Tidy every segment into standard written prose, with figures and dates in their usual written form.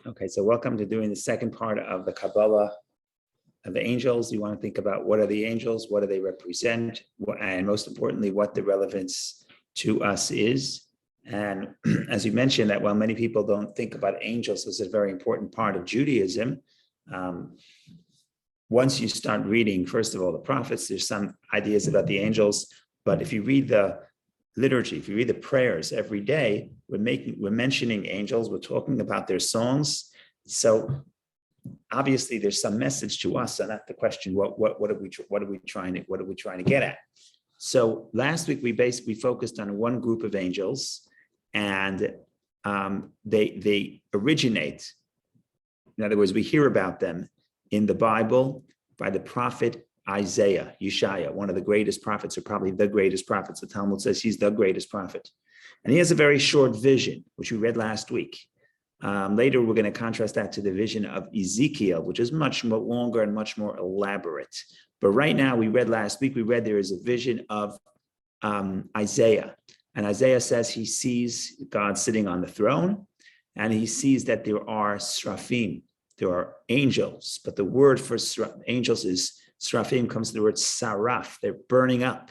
Okay, so welcome to doing the second part of the Kabbalah of the angels. You want to think about what are the angels, what do they represent, and most importantly, what the relevance to us is. And as you mentioned, that while many people don't think about angels as a very important part of Judaism, once you start reading, first of all, the prophets, there's some ideas about the angels, but if you read the liturgy, if you read the prayers every day, we're mentioning angels, we're talking about their songs. So obviously there's some message to us, and that's the question, what are we trying to get at? So last week we focused on one group of angels, and they originate. In other words, we hear about them in the Bible by the prophet Isaiah, Yeshaya, one of the greatest prophets, or probably the greatest prophets. The Talmud says he's the greatest prophet. And he has a very short vision, which we read last week. Later, we're going to contrast that to the vision of Ezekiel, which is much more longer and much more elaborate. But right now, last week, there is a vision of Isaiah. And Isaiah says he sees God sitting on the throne, and he sees that there are srafim, there are angels. But the word for angels is Srafim, comes from the word saraf. They're burning up.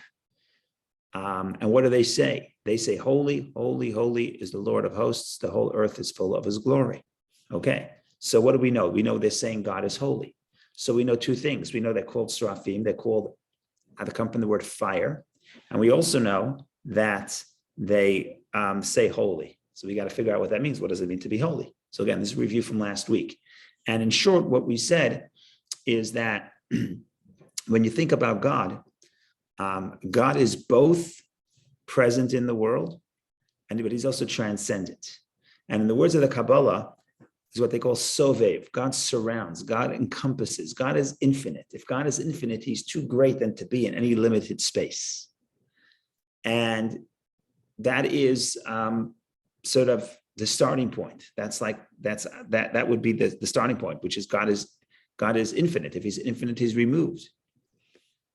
And what do they say? They say, holy, holy, holy is the Lord of hosts. The whole earth is full of his glory. Okay. So what do we know? We know they're saying God is holy. So we know two things. We know they're called Srafim. They come from the word fire. And we also know that they say holy. So we got to figure out what that means. What does it mean to be holy? So again, this is a review from last week. And in short, what we said is that when you think about God, God is both present in the world, but he's also transcendent. And in the words of the Kabbalah, is what they call sovev. God surrounds, God encompasses, God is infinite. If God is infinite, he's too great then to be in any limited space. And that is sort of the starting point. That would be the starting point, which is God is infinite. If he's infinite, he's removed.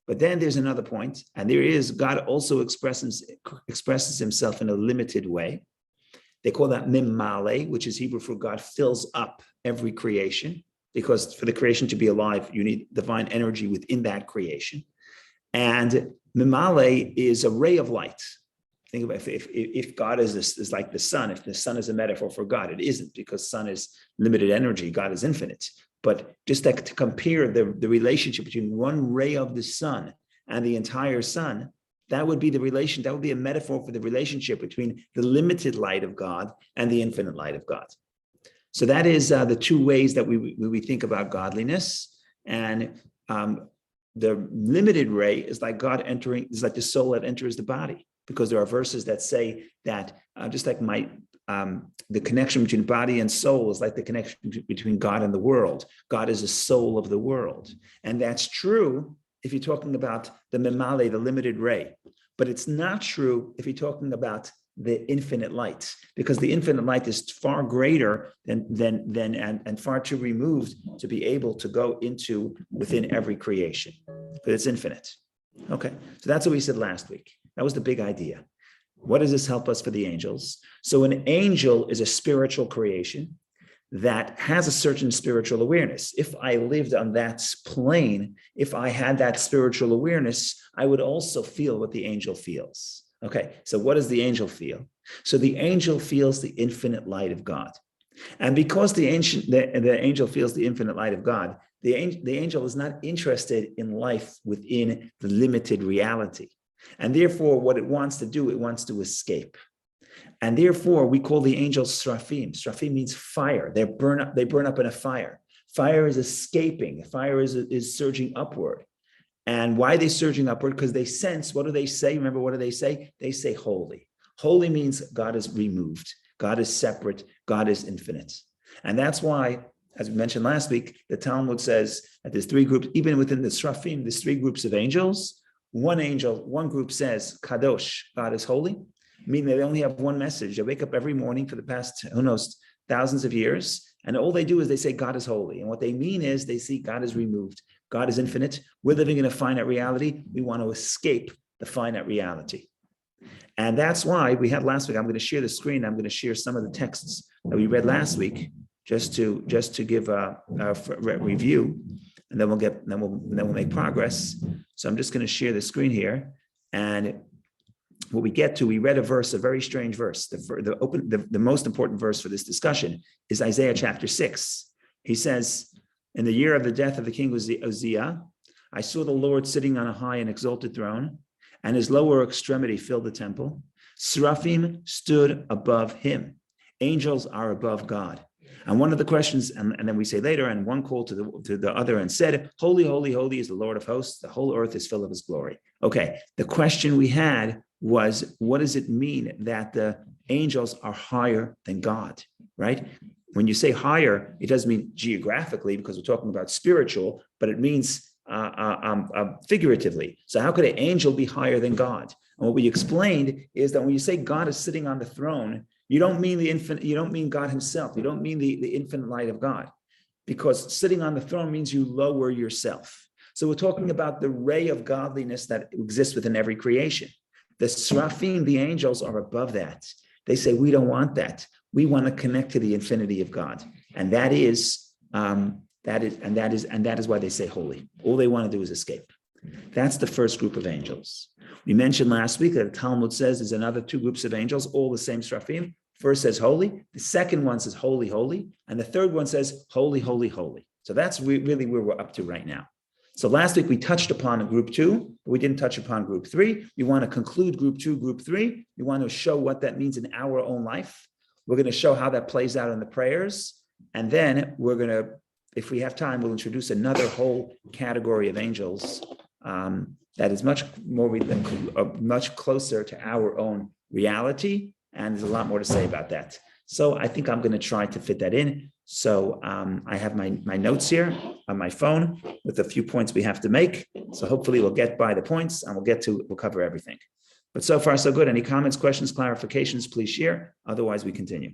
But then there's another point, and there is God also expresses himself in a limited way. They call that mimale, which is Hebrew for God fills up every creation, because for the creation to be alive, you need divine energy within that creation. And mimale is a ray of light. Think about if God is like the sun, if the sun is a metaphor for God, it isn't, because sun is limited energy, God is infinite. But just like to compare the relationship between one ray of the sun and the entire sun, that would be a metaphor for the relationship between the limited light of God and the infinite light of God. So that is the two ways that we think about godliness. And the limited ray is like is like the soul that enters the body, because there are verses that say that just like the connection between body and soul is like the connection between God and the world. God is the soul of the world. And that's true if you're talking about the mimale, the limited ray. But it's not true if you're talking about the infinite light, because the infinite light is far greater than and far too removed to be able to go into within every creation, but it's infinite. Okay, so that's what we said last week. That was the big idea. What does this help us for the angels? So an angel is a spiritual creation that has a certain spiritual awareness. If I lived on that plane, if I had that spiritual awareness, I would also feel what the angel feels. Okay, so what does the angel feel? So the angel feels the infinite light of God. And because the angel feels the infinite light of God, the angel is not interested in life within the limited reality. And therefore, what it wants to do, it wants to escape. And therefore, we call the angels srafim. Srafim means fire. They burn up in a fire. Fire is escaping. Fire is surging upward. And why are they surging upward? Because they sense, what do they say? Remember, what do they say? They say holy. Holy means God is removed. God is separate. God is infinite. And that's why, as we mentioned last week, the Talmud says that there's three groups, even within the srafim, there's three groups of angels. One group says, Kadosh, God is holy, meaning they only have one message. They wake up every morning for the past, thousands of years, and all they do is they say, God is holy. And what they mean is they see God is removed. God is infinite. We're living in a finite reality. We want to escape the finite reality. And that's why we had last week, I'm going to share the screen. I'm going to share some of the texts that we read last week. just to give a review, and then we'll make progress. So I'm just going to share the screen here, and what we read a verse, a very strange verse. The most important verse for this discussion is Isaiah chapter 6. He says, "In the year of the death of the king Uzziah, I saw the Lord sitting on a high and exalted throne, and his lower extremity filled the temple. Seraphim stood above him. Angels are above God." And one of the questions, and then we say later, and one called to the other and said, "Holy, holy, holy is the Lord of hosts. The whole earth is full of his glory." Okay, the question we had was, what does it mean that the angels are higher than God, right? When you say higher, it doesn't mean geographically, because we're talking about spiritual, but it means figuratively. So how could an angel be higher than God? And what we explained is that when you say God is sitting on the throne, you don't mean the infinite, you don't mean God himself. You don't mean the infinite light of God, because sitting on the throne means you lower yourself. So we're talking about the ray of godliness that exists within every creation. The Seraphim, the angels, are above that. They say, we don't want that. We want to connect to the infinity of God. And that is why they say holy. All they want to do is escape. That's the first group of angels. We mentioned last week that the Talmud says there's another two groups of angels, all the same Seraphim. First says holy, the second one says holy, holy, and the third one says holy, holy, holy. So that's really where we're up to right now. So last week we touched upon group 2, but we didn't touch upon group 3. We want to conclude group 2, group 3. We want to show what that means in our own life. We're going to show how that plays out in the prayers. And then we're going to, if we have time, we'll introduce another whole category of angels that is much closer to our own reality. And there's a lot more to say about that. So I think I'm going to try to fit that in. So I have my notes here on my phone with a few points we have to make. So hopefully we'll get by the points and we'll cover everything. But so far, so good. Any comments, questions, clarifications, please share. Otherwise, we continue.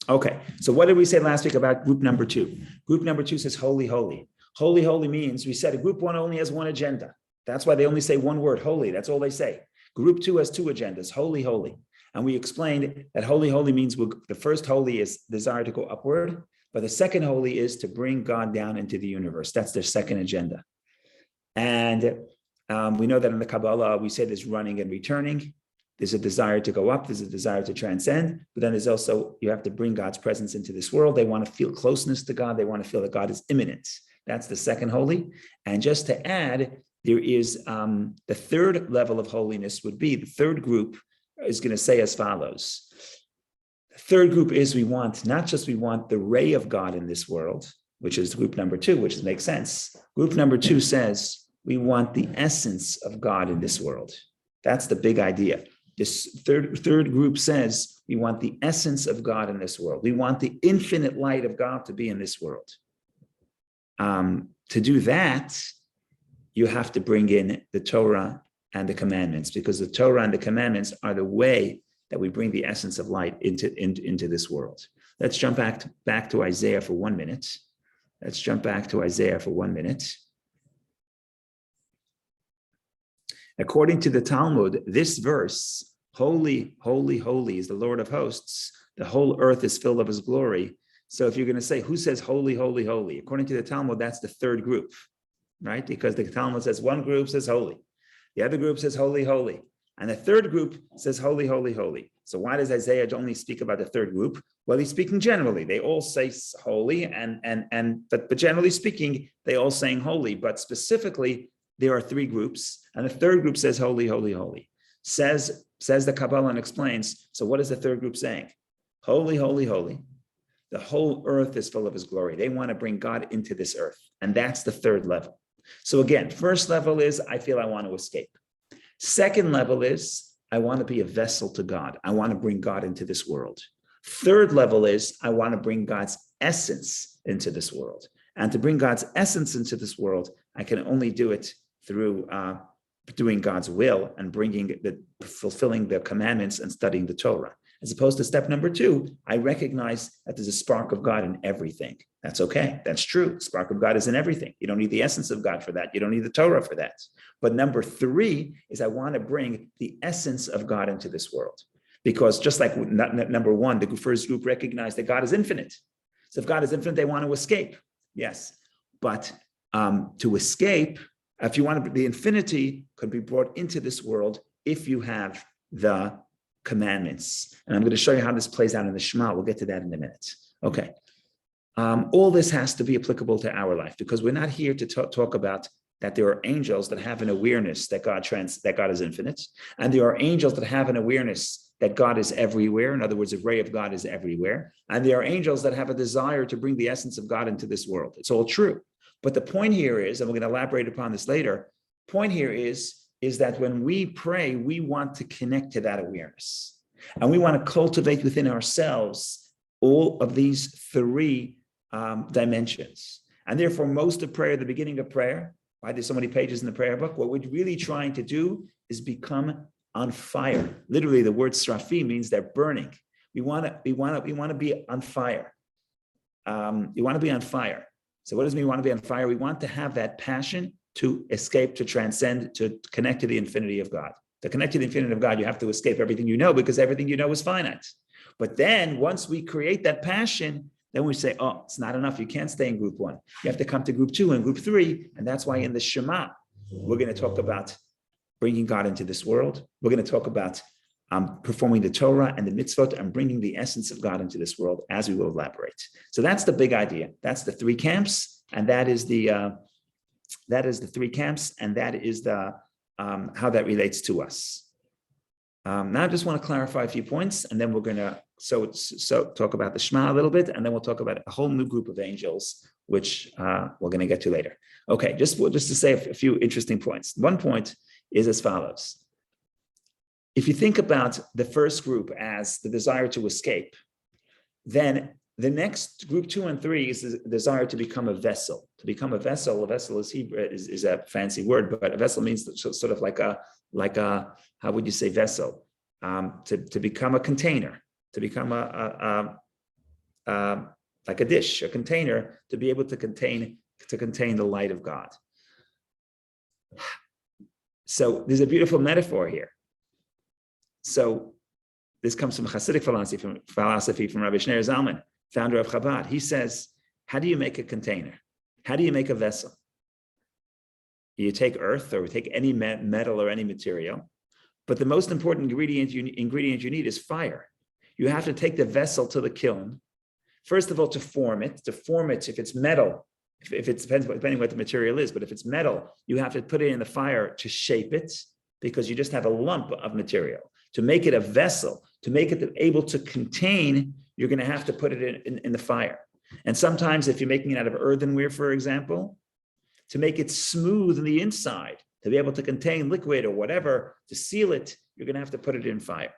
Okay, so what did we say last week about group number 2? Group number 2 says holy, holy. Holy, holy means, we said group 1 only has one agenda. That's why they only say one word, holy. That's all they say. Group 2 has 2 agendas, holy, holy. And we explained that holy, holy means the first holy is desire to go upward, but the second holy is to bring God down into the universe. That's their second agenda. And we know that in the Kabbalah, we say there's running and returning. There's a desire to go up. There's a desire to transcend. But then there's also, you have to bring God's presence into this world. They want to feel closeness to God. They want to feel that God is immanent. That's the second holy. And just to add, there is the third level of holiness would be, the third group is going to say as follows. The third group is we want the ray of God in this world, which is group number 2, which makes sense. Group number 2 says we want the essence of God in this world. That's the big idea. This third group says we want the essence of God in this world. We want the infinite light of God to be in this world. To do that, you have to bring in the Torah and the commandments, because the Torah and the commandments are the way that we bring the essence of light into this world. Let's jump back to Isaiah for 1 minute. Let's jump back to Isaiah for 1 minute. According to the Talmud, this verse, holy, holy, holy is the Lord of hosts. The whole earth is filled of his glory. So if you're going to say, who says holy, holy, holy? According to the Talmud, that's the third group, right? Because the Talmud says one group says holy. The other group says holy, holy. And the third group says holy, holy, holy. So why does Isaiah only speak about the third group? Well, he's speaking generally. They all say holy, but generally speaking, they all saying holy. But specifically, there are 3 groups, and the third group says holy, holy, holy. Says the Kabbalah and explains, so what is the third group saying? Holy, holy, holy. The whole earth is full of his glory. They want to bring God into this earth. And that's the third level. So again, first level is, I feel I want to escape. Second level is, I want to be a vessel to God. I want to bring God into this world. Third level is, I want to bring God's essence into this world. And to bring God's essence into this world, I can only do it through doing God's will and fulfilling the commandments and studying the Torah. As opposed to step number 2, I recognize that there's a spark of God in everything. That's okay. That's true. The spark of God is in everything. You don't need the essence of God for that. You don't need the Torah for that. But number 3 is I want to bring the essence of God into this world. Because just like number 1, the first group recognized that God is infinite. So if God is infinite, they want to escape. Yes. But to escape, if you want to, the infinity could be brought into this world if you have the commandments. And I'm going to show you how this plays out in the Shema. We'll get to that in a minute. Okay. All this has to be applicable to our life because we're not here to talk about that there are angels that have an awareness that God is infinite. And there are angels that have an awareness that God is everywhere. In other words, the ray of God is everywhere. And there are angels that have a desire to bring the essence of God into this world. It's all true. But the point here is, and we're going to elaborate upon this later, point here is that when we pray, we want to connect to that awareness. And we want to cultivate within ourselves all of these 3 dimensions. And therefore, most of prayer, the beginning of prayer, why there's so many pages in the prayer book, what we're really trying to do is become on fire. Literally, the word srafi means they're burning. We want to be on fire. You want to be on fire. So what does it mean we want to be on fire? We want to have that passion to escape, to transcend, to connect to the infinity of God. To connect to the infinity of God, you have to escape everything you know because everything you know is finite. But then once we create that passion, then we say, oh, it's not enough. You can't stay in group 1. You have to come to group 2 and group 3. And that's why in the Shema, we're going to talk about bringing God into this world. We're going to talk about performing the Torah and the mitzvot and bringing the essence of God into this world, as we will elaborate. So that's the big idea. That's the 3 camps, and that is the 3 camps, and that is the how that relates to us. Now I just want to clarify a few points, and then we're going to talk about the Shema a little bit, and then we'll talk about a whole new group of angels, which we're going to get to later. Okay, just to say a few interesting points. One point is as follows. If you think about the first group as the desire to escape, then the next group 2 and 3 is the desire to become a vessel. To become a vessel is Hebrew, is a fancy word, but a vessel means sort of like a how would you say vessel? To become a container, to become like a dish, a container, to be able to contain the light of God. So there's a beautiful metaphor here. So this comes from Hasidic philosophy from Rabbi Shneur Zalman, founder of Chabad. He says, how do you make a container? How do you make a vessel? You take earth or take any metal or any material, but the most important ingredient you need is fire. You have to take the vessel to the kiln, first of all, to form it. If it's metal, if it depending what the material is, but if it's metal, you have to put it in the fire to shape it, because you just have a lump of material. To make it a vessel, to make it able to contain, you're going to have to put it in the fire. And sometimes if you're making it out of earthenware, for example, to make it smooth in the inside, to be able to contain liquid or whatever, to seal it, you're going to have to put it in fire.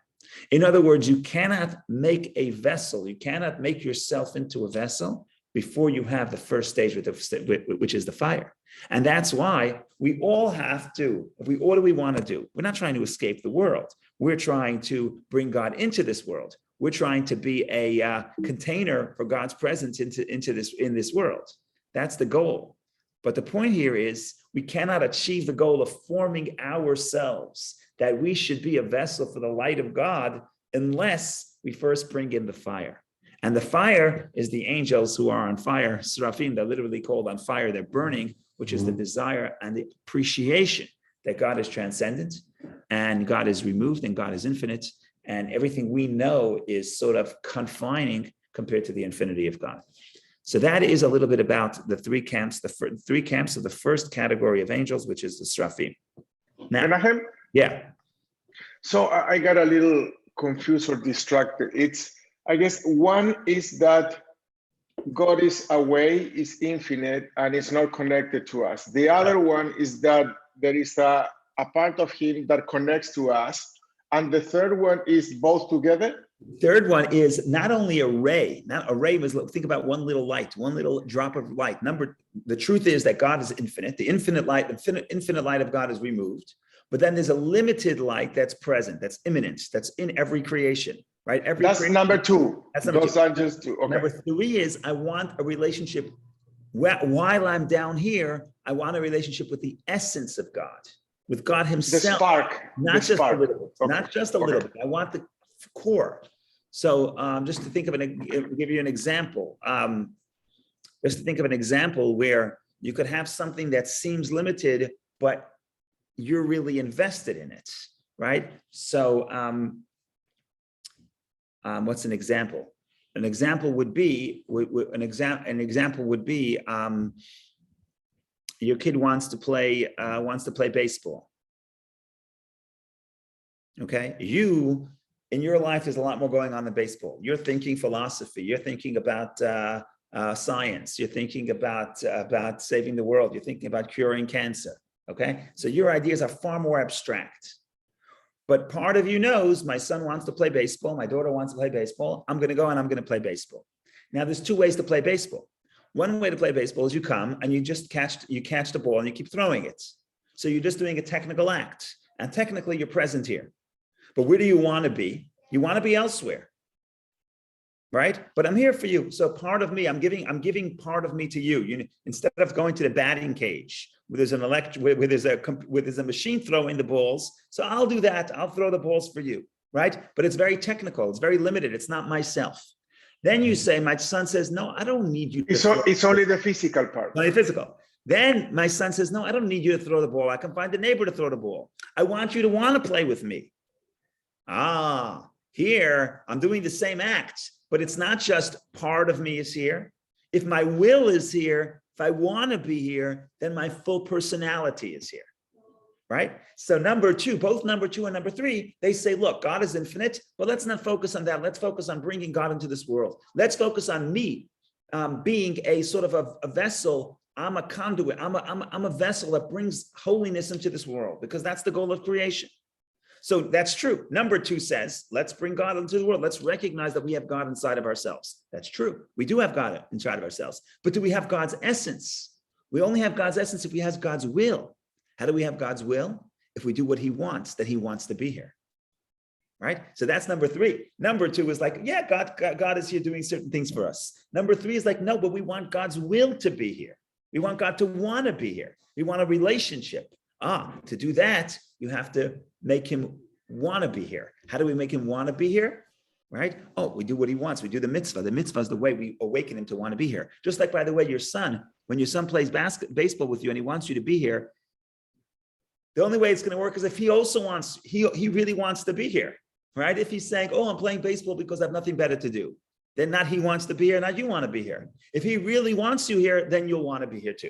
In other words, you cannot make a vessel, you cannot make yourself into a vessel before you have the first stage, which is the fire. And that's why we all have to, what do we want to do? We're not trying to escape the world. We're trying to bring God into this world. We're trying to be a container for God's presence in this world. That's the goal. But the point here is we cannot achieve the goal of forming ourselves, that we should be a vessel for the light of God, unless we first bring in the fire. And the fire is the angels who are on fire, Seraphim, they're literally called on fire, they're burning, which is the desire and the appreciation that God is transcendent and God is removed and God is infinite. And everything we know is sort of confining compared to the infinity of God. So that is a little bit about the 3 camps, the 3 camps of the first category of angels, which is the Seraphim. Now, Menahem? Yeah. So I got a little confused or distracted. I guess one is that God is away, is infinite, and is not connected to us. The other one is that there is a part of him that connects to us. And the third one is both together. Third one is not only a ray, not a ray was, think about one little light, one little drop of light. The truth is that God is infinite. The infinite light of God is removed. But then there's a limited light that's present, that's immanent, that's in every creation. right? That's number two. That's number Those two. are just two. Okay. Number three is I want a relationship while I'm down here. I want a relationship with the essence of God, with God Himself. The spark. Not just a little bit. Okay. Not just a little bit. I want the core. So just to think of give you an example. Just to think of an example where you could have something that seems limited, but you're really invested in it, right? So what's an example? An example would be your kid wants to play baseball. Okay, in your life, there's a lot more going on than baseball. You're thinking philosophy. You're thinking about science. You're thinking about saving the world. You're thinking about curing cancer. Okay, so your ideas are far more abstract. But part of you knows my son wants to play baseball. My daughter wants to play baseball. I'm going to go and I'm going to play baseball. Now, there's two ways to play baseball. One way to play baseball is you come and you catch the ball and you keep throwing it. So you're just doing a technical act. And technically, you're present here. But where do you want to be? You want to be elsewhere, right? But I'm here for you. So part of me, I'm giving part of me to you. Instead of going to the batting cage where there's a machine throwing the balls. So I'll do that. I'll throw the balls for you, right? But it's very technical. It's very limited. It's not myself. Then you say, my son says, no, I don't need you. It's only the physical part. Only physical. Then my son says, no, I don't need you to throw the ball. I can find a neighbor to throw the ball. I want you to want to play with me. Here I'm doing the same act, but it's not just part of me is here. If my will is here, if I want to be here, then my full personality is here, right? So number two, both number two and number three, they say, look, God is infinite, but let's not focus on that. Let's focus on bringing God into this world. Let's focus on me being a sort of a vessel. I'm a conduit. I'm a vessel that brings holiness into this world because that's the goal of creation. So that's true. Number two says, let's bring God into the world. Let's recognize that we have God inside of ourselves. That's true. We do have God inside of ourselves. But do we have God's essence? We only have God's essence if we have God's will. How do we have God's will? If we do what He wants, that He wants to be here. Right? So that's number three. Number two is like, yeah, God is here doing certain things for us. Number three is like, no, but we want God's will to be here. We want God to want to be here. We want a relationship. To do that, you have to make Him want to be here. How do we make Him want to be here? Right? We do what He wants. We do the mitzvah. The mitzvah is the way we awaken Him to want to be here. Just like, by the way, when your son plays baseball with you and he wants you to be here, the only way it's going to work is if he also wants, he really wants to be here, right? If he's saying, I'm playing baseball because I have nothing better to do, then not he wants to be here, not you want to be here. If he really wants you here, then you'll want to be here too.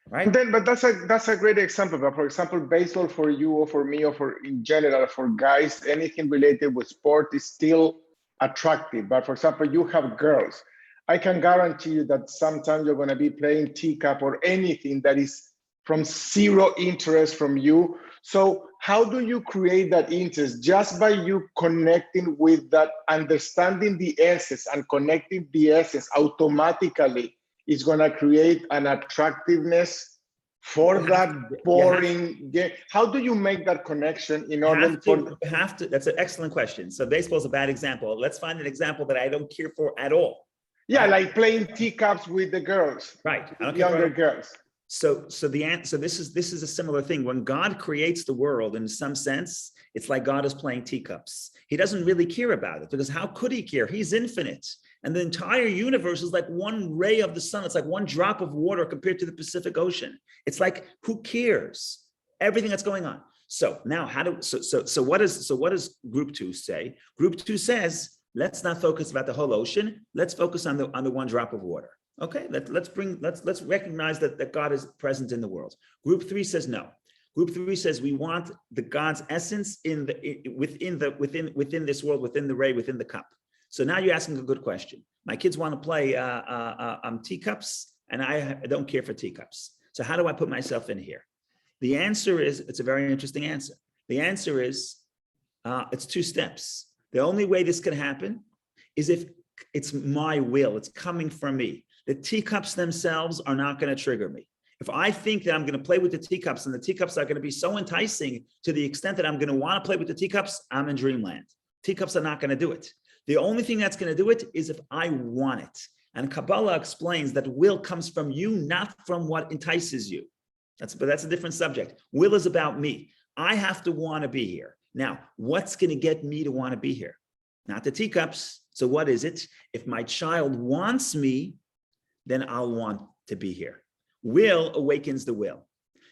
Right. But that's a great example. But for example, baseball for you or for me or for in general for guys, anything related with sport is still attractive. But for example, you have girls. I can guarantee you that sometimes you're going to be playing teacup or anything that is from zero interest from you. So how do you create that interest? Just by you connecting with that, understanding the essence and connecting the essence automatically. Is going to create an attractiveness for that boring game. How do you make that connection in order for? That's an excellent question. So baseball is a bad example. Let's find an example that I don't care for at all. Yeah, like playing teacups with the girls. Right. Younger girls. So this is a similar thing. When God creates the world, in some sense, it's like God is playing teacups. He doesn't really care about it because how could He care? He's infinite. And the entire universe is like one ray of the sun. It's like one drop of water compared to the Pacific Ocean. It's like, who cares? Everything that's going on. So now what does group two say? Group two says, let's not focus about the whole ocean. Let's focus on the one drop of water. Okay, let's recognize that God is present in the world. Group three says no. Group three says we want the God's essence within this world, within the ray, within the cup. So now you're asking a good question. My kids want to play teacups, and I don't care for teacups. So how do I put myself in here? The answer is, it's a very interesting answer. The answer is, it's two steps. The only way this can happen is if it's my will, it's coming from me. The teacups themselves are not going to trigger me. If I think that I'm going to play with the teacups and the teacups are going to be so enticing to the extent that I'm going to want to play with the teacups, I'm in dreamland. Teacups are not going to do it. The only thing that's going to do it is if I want it. And Kabbalah explains that will comes from you, not from what entices you. But that's a different subject. Will is about me. I have to want to be here. Now, what's going to get me to want to be here? Not the teacups. So what is it? If my child wants me, then I'll want to be here. Will awakens the will.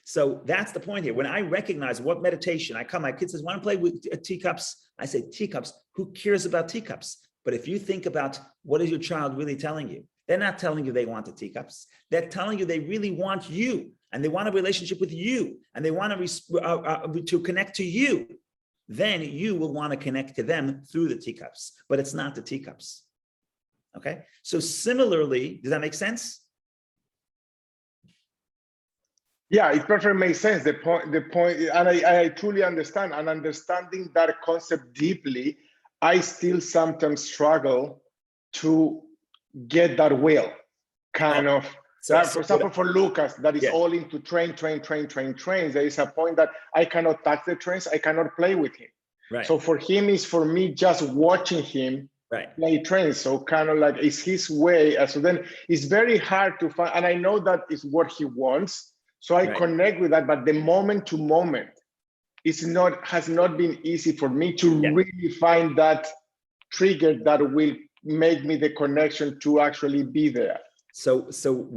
So that's the point here. When I recognize what meditation, my kid says, want to play with teacups? I say, teacups, who cares about teacups? But if you think about what is your child really telling you? They're not telling you they want the teacups. They're telling you they really want you, and they want a relationship with you, and they want to connect to you. Then you will want to connect to them through the teacups, but it's not the teacups. Okay? So similarly, does that make sense? Yeah, it perfectly makes sense. The point, and I truly understand. And understanding that concept deeply, I still sometimes struggle to get that will kind of. For example, for Lucas, that is all into trains. There is a point that I cannot touch the trains. I cannot play with him. Right. So for him, is for me just watching him play trains. So kind of like it's his way. So then it's very hard to find, and I know that is what he wants. So I connect with that, but the moment to moment has not been easy for me to really find that trigger that will make me the connection to actually be there. So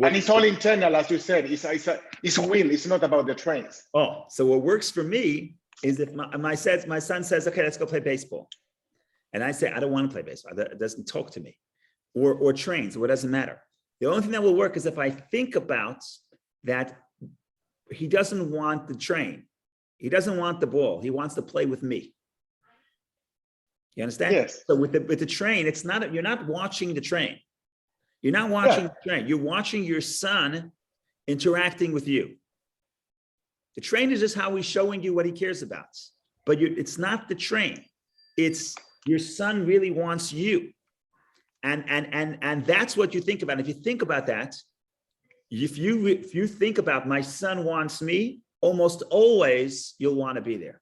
and it's all internal, as you said. It's will. It's not about the trains. Oh, so what works for me is if my son says, okay, let's go play baseball, and I say I don't want to play baseball. It doesn't talk to me, or trains, or it doesn't matter. The only thing that will work is if I think about that. He doesn't want the train. He doesn't want the ball. He wants to play with me. You understand? Yes. So with the train, it's not, you're not watching the train. You're not watching the train. You're watching your son interacting with you. The train is just how he's showing you what he cares about. But it's not the train. It's your son really wants you. And that's what you think about. If you think about that, if you think about my son wants me, almost always you'll want to be there.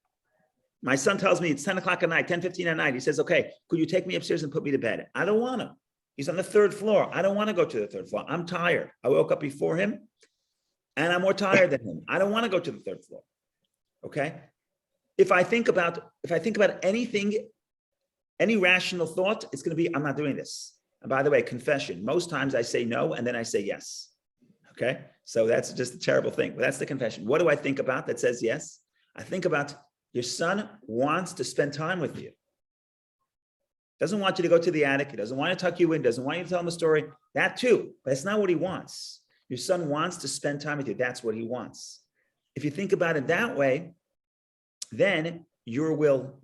My son tells me it's 10 o'clock at night, 10:15 at night. He says, okay, could you take me upstairs and put me to bed? I don't want to. He's on the 3rd floor. I don't want to go to the 3rd floor. I'm tired. I woke up before him and I'm more tired than him. I don't want to go to the 3rd floor. Okay. If I think about anything, any rational thought, it's going to be, I'm not doing this. And by the way, confession, most times I say no, and then I say yes. Okay, so that's just a terrible thing, but that's the confession. What do I think about that says yes? I think about your son wants to spend time with you. Doesn't want you to go to the attic. He doesn't want to tuck you in. Doesn't want you to tell him a story. That too, but it's not what he wants. Your son wants to spend time with you. That's what he wants. If you think about it that way, then your will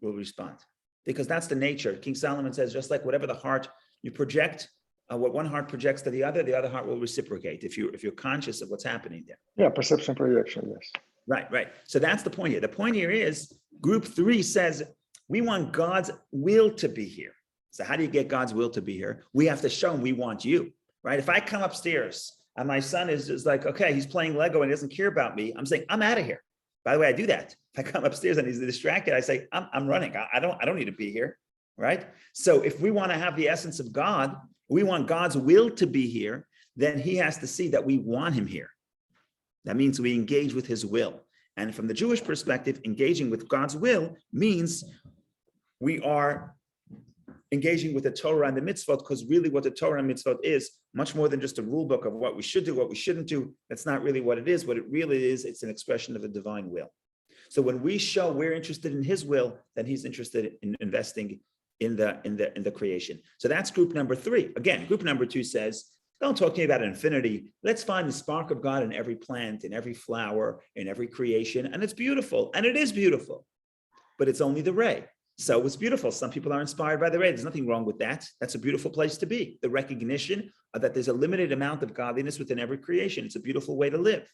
respond, because that's the nature. King Solomon says, just like whatever the heart you project, what one heart projects to the other heart will reciprocate if you're conscious of what's happening there. Yeah, perception, projection, yes. Right. So that's the point here. The point here is group 3 says we want God's will to be here. So how do you get God's will to be here? We have to show him we want you, right? If I come upstairs and my son is just like, okay, he's playing Lego and he doesn't care about me, I'm saying, I'm out of here. By the way, I do that. If I come upstairs and he's distracted, I say, I'm running. I don't need to be here, right? So if we want to have the essence of God, we want God's will to be here, then he has to see that we want him here. That means we engage with his will. And from the Jewish perspective, engaging with God's will means we are engaging with the Torah and the mitzvot, because really what the Torah and mitzvot is, much more than just a rule book of what we should do, what we shouldn't do. That's not really what it is. What it really is, it's an expression of the divine will. So when we show we're interested in his will, then he's interested in investing in the creation. So that's group number 3. Again, group number 2 says, don't talk to me about infinity. Let's find the spark of God in every plant, in every flower, in every creation. And it's beautiful. And it is beautiful. But it's only the ray. So it's beautiful. Some people are inspired by the ray. There's nothing wrong with that. That's a beautiful place to be. The recognition that there's a limited amount of godliness within every creation. It's a beautiful way to live.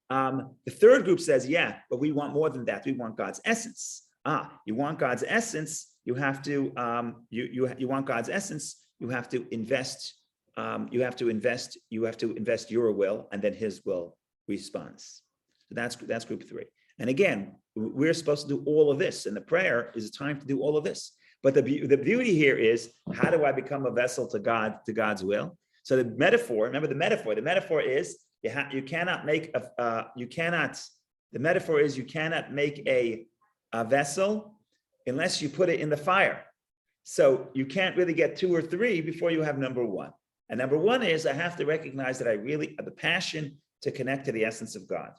The third group says, yeah, but we want more than that. We want God's essence. You want God's essence. You have to, you want God's essence. You have to invest. You have to invest your will, and then his will responds. So that's group 3. And again, we're supposed to do all of this, and the prayer is a time to do all of this. But the beauty here is, how do I become a vessel to God, to God's will? So the metaphor, remember the metaphor. The metaphor is you cannot make a vessel unless you put it in the fire. So you can't really get 2 or 3 before you have number 1. And number 1 is I have to recognize that I really have the passion to connect to the essence of God.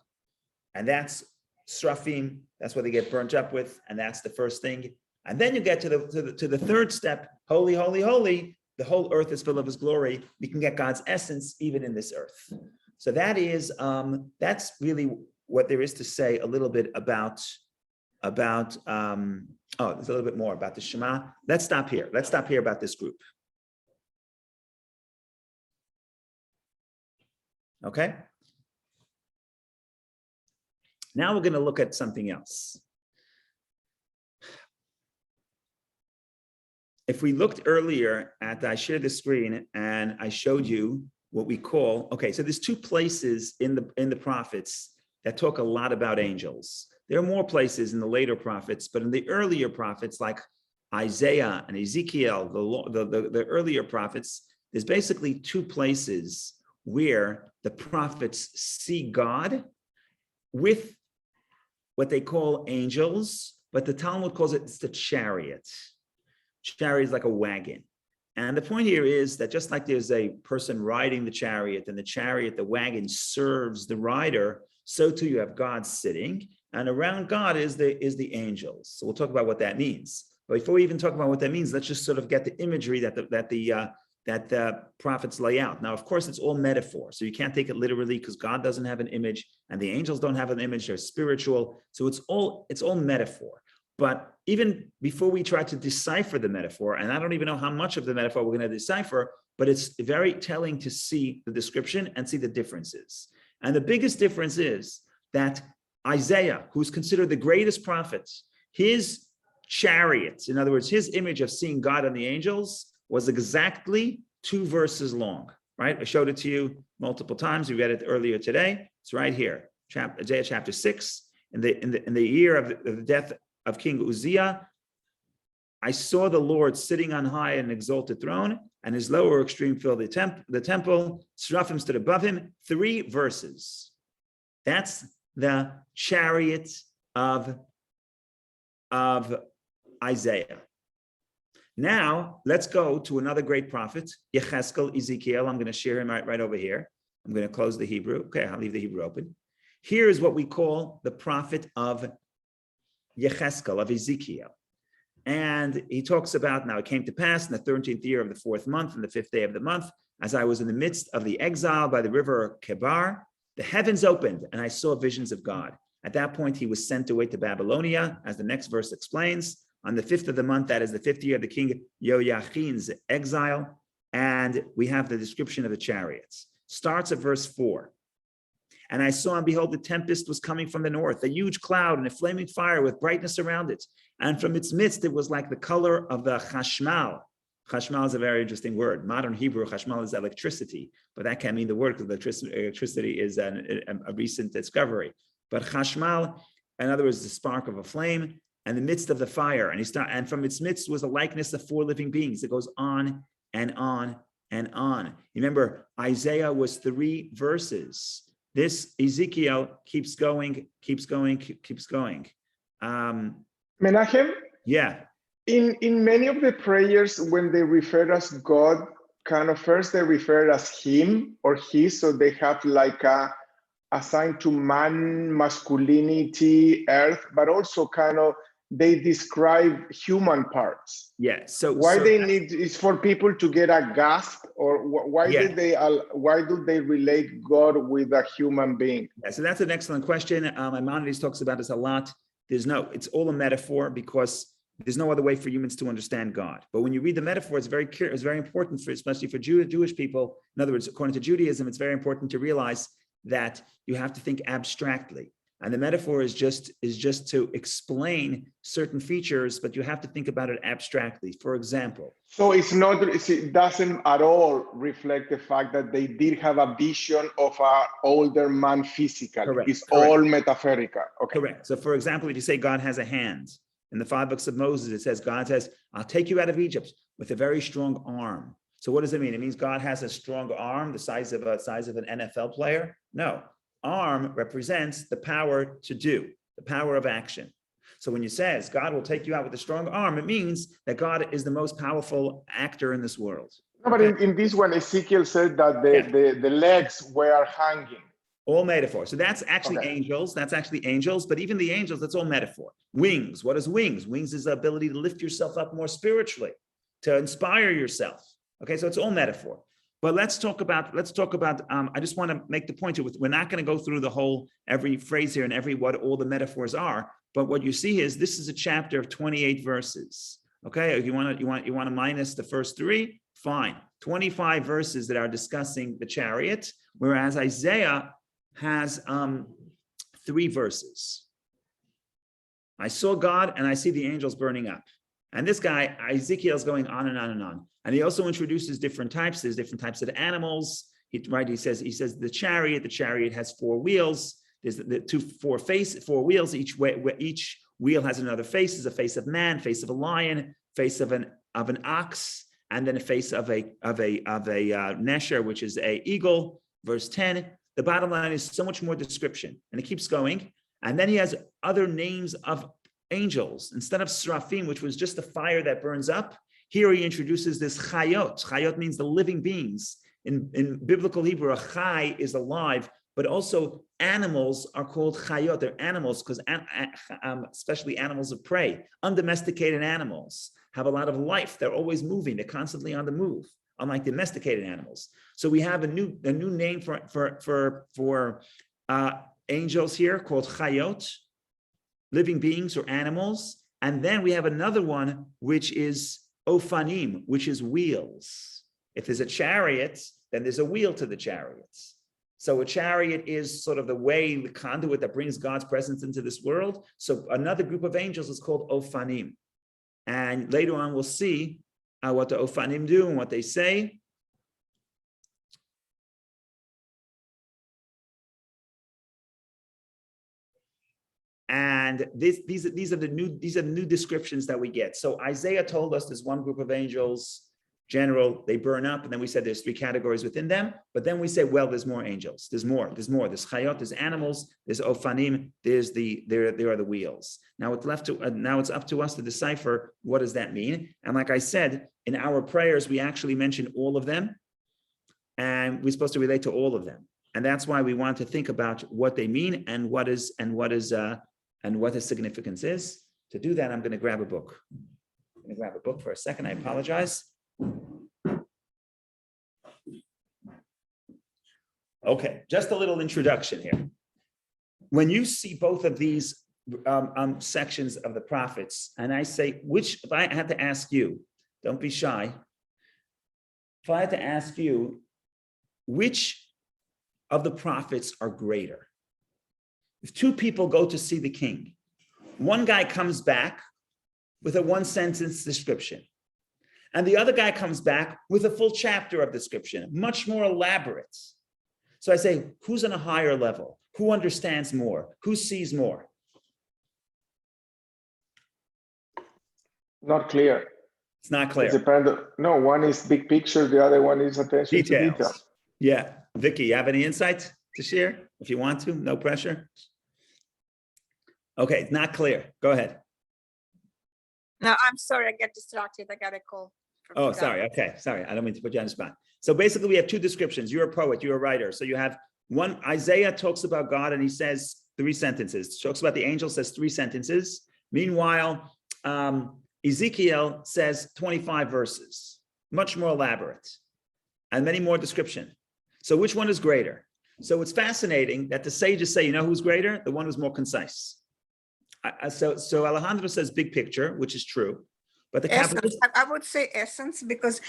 And that's srafim, that's what they get burnt up with, and that's the first thing. And then you get to the third step, holy, holy, holy. The whole earth is full of his glory. We can get God's essence even in this earth. So that is that's really what there is to say a little bit about there's a little bit more about the Shema. Let's stop here. Let's stop here about this group. Okay. Now we're going to look at something else. If we looked earlier I shared the screen and I showed you what we call, okay, so there's 2 places in the prophets that talk a lot about angels. There are more places in the later prophets, but in the earlier prophets like Isaiah and Ezekiel, the earlier prophets, there's basically 2 places where the prophets see God with what they call angels, but the Talmud calls it's the chariot. Chariot is like a wagon. And the point here is that just like there's a person riding the chariot and the wagon serves the rider, so too you have God sitting, and around God is the angels. So we'll talk about what that means. But before we even talk about what that means, let's just sort of get the imagery that the prophets lay out. Now, of course, it's all metaphor, so you can't take it literally because God doesn't have an image and the angels don't have an image. They're spiritual, so it's all metaphor. But even before we try to decipher the metaphor, and I don't even know how much of the metaphor we're going to decipher, but it's very telling to see the description and see the differences. And the biggest difference is that Isaiah, who's considered the greatest prophet, his chariot, in other words, his image of seeing God and the angels, was exactly 2 verses long, right? I showed it to you multiple times. We read it earlier today. It's right here, Isaiah chapter 6. In the year of the death of King Uzziah, I saw the Lord sitting on high in an exalted throne, and his lower extreme filled the temple. Seraphim stood above him. 3 verses. That's the chariot of Isaiah. Now, let's go to another great prophet, Yecheskel, Ezekiel. I'm going to share him right over here. I'm going to close the Hebrew. Okay, I'll leave the Hebrew open. Here is what we call the prophet of Yecheskel, of Ezekiel. And he talks about, now it came to pass in the 13th year of the 4th month, and the 5th day of the month, as I was in the midst of the exile by the river Kebar, the heavens opened, and I saw visions of God. At that point, he was sent away to Babylonia, as the next verse explains, on the 5th of the month, that is the 5th year of the king Yoachin's exile. And we have the description of the chariots. Starts at verse 4. And I saw, and behold, the tempest was coming from the north, a huge cloud and a flaming fire with brightness around it. And from its midst, it was like the color of the chashmal. Chashmal is a very interesting word. Modern Hebrew, chashmal is electricity, but that can't mean the word because electricity is a recent discovery. But chashmal, in other words, the spark of a flame, and the midst of the fire. And from its midst was a likeness of 4 living beings. It goes on and on and on. Remember, Isaiah was 3 verses. This Ezekiel keeps going. Menachem? Yeah. In many of the prayers, when they refer as God, kind of first they refer as him or his, so they have like a assigned to man, masculinity, earth, but also kind of they describe human parts. Yeah. So why they need is for people to get a gasp, or why do they relate God with a human being? Yeah, so that's an excellent question. Maimonides talks about this a lot. It's all a metaphor because there's no other way for humans to understand God. But when you read the metaphor, it's very clear, it's very important especially for Jewish people. In other words, according to Judaism, it's very important to realize that you have to think abstractly. And the metaphor is just to explain certain features, but you have to think about it abstractly. For example. So it doesn't at all reflect the fact that they did have a vision of an older man physically. Correct, It's correct. all metaphorical. Okay. Correct. So for example, if you say God has a hand, in the 5 books of Moses, it says, God says, I'll take you out of Egypt with a very strong arm. So what does it mean? It means God has a strong arm, the size of an NFL player? No. Arm represents the power to do, the power of action. So when you says God will take you out with a strong arm, it means that God is the most powerful actor in this world. No, but in this one, Ezekiel said that the legs were hanging. All metaphor. So that's actually angels. That's actually angels. But even the angels, that's all metaphor. Wings. What is wings? Wings is the ability to lift yourself up more spiritually, to inspire yourself. Okay, so it's all metaphor. But let's talk about, I just want to make the point, we're not going to go through the whole, every phrase here and what all the metaphors are. But what you see is this is a chapter of 28 verses. Okay, if you want to minus the first 3, fine. 25 verses that are discussing the chariot, whereas Isaiah has 3 verses. I saw God and I see the angels burning up. And this guy, Ezekiel's going on and on and on. And he also introduces different types. There's different types of animals. He says the chariot has 4 wheels. There's the 4 wheels. Each wheel has another face. There's a face of man, face of a lion, face of an ox, and then a face of a nesher, which is a eagle. Verse 10. The bottom line is so much more description, and it keeps going. And then he has other names of angels. Instead of seraphim, which was just the fire that burns up, here he introduces this chayot. Chayot means the living beings. In biblical Hebrew, a chay is alive, but also animals are called chayot. They're animals because especially animals of prey, undomesticated animals have a lot of life. They're always moving. They're constantly on the move, unlike domesticated animals. So we have a new name for angels here called chayot, living beings or animals. And then we have another one, which is ofanim, which is wheels. If there's a chariot, then there's a wheel to the chariots. So a chariot is sort of the conduit that brings God's presence into this world. So another group of angels is called ofanim. And later on, we'll see what the ofanim do and what they say. And these are the new descriptions that we get. So Isaiah told us there's one group of angels, general, they burn up, and then we said there's 3 categories within them. But then we say, well, there's more angels. There's more. There's chayot, there's animals, there's ofanim, there are the wheels. Now it's up to us to decipher what does that mean. And like I said, in our prayers, we actually mention all of them, and we're supposed to relate to all of them. And that's why we want to think about what they mean and what the significance is. To do that, I'm going to grab a book. I'm going to grab a book for a second. I apologize. Okay, just a little introduction here. When you see both of these sections of the prophets, and I say, if I had to ask you, don't be shy. If I had to ask you, which of the prophets are greater? If 2 people go to see the king, one guy comes back with a 1-sentence description, and the other guy comes back with a full chapter of description, much more elaborate. So I say, who's on a higher level? Who understands more? Who sees more? Not clear. It's not clear. No, one is big picture, the other one is attention to detail. Yeah. Vicky, you have any insights to share? If you want to, no pressure. Okay, it's not clear. Go ahead. No, I'm sorry, I get distracted. I got a call. Oh, sorry. Okay, sorry. I don't mean to put you on the spot. So basically, we have 2 descriptions. You're a poet, you're a writer. So you have one, Isaiah talks about God and he says 3 sentences. Talks about the angel, says 3 sentences. Meanwhile, Ezekiel says 25 verses, much more elaborate and many more description. So which one is greater? So it's fascinating that the sages say, you know who's greater? The one who's more concise. So Alejandro says big picture, which is true. But the essence, I would say essence, because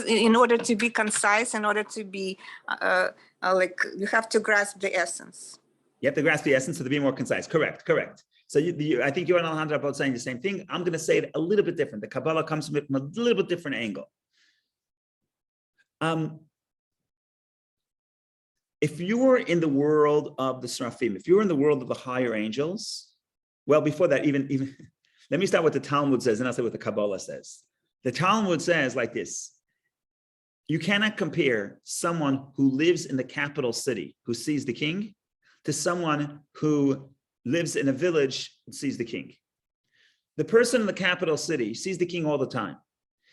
in order to be concise, in order to be like, you have to grasp the essence. You have to grasp the essence, so to be more concise. Correct. So I think you and Alejandro are both saying the same thing. I'm going to say it a little bit different. The Kabbalah comes from it from a little bit different angle. If you were in the world of the Seraphim, if you were in the world of the higher angels, well, before that, even let me start with the Talmud says, and I'll say what the Kabbalah says. The Talmud says like this: you cannot compare someone who lives in the capital city, who sees the king, to someone who lives in a village and sees the king. The person in the capital city sees the king all the time.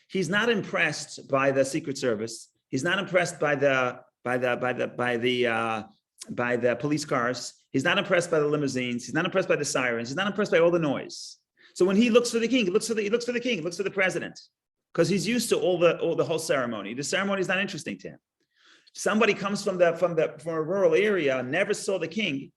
He's not impressed by the Secret Service. He's not impressed by the police cars. He's not impressed by the limousines. He's not impressed by the sirens. He's not impressed by all the noise. So when he looks for the king, he looks for the president, because he's used to all the whole ceremony. The ceremony is not interesting to him. Somebody comes from a rural area, never saw the king.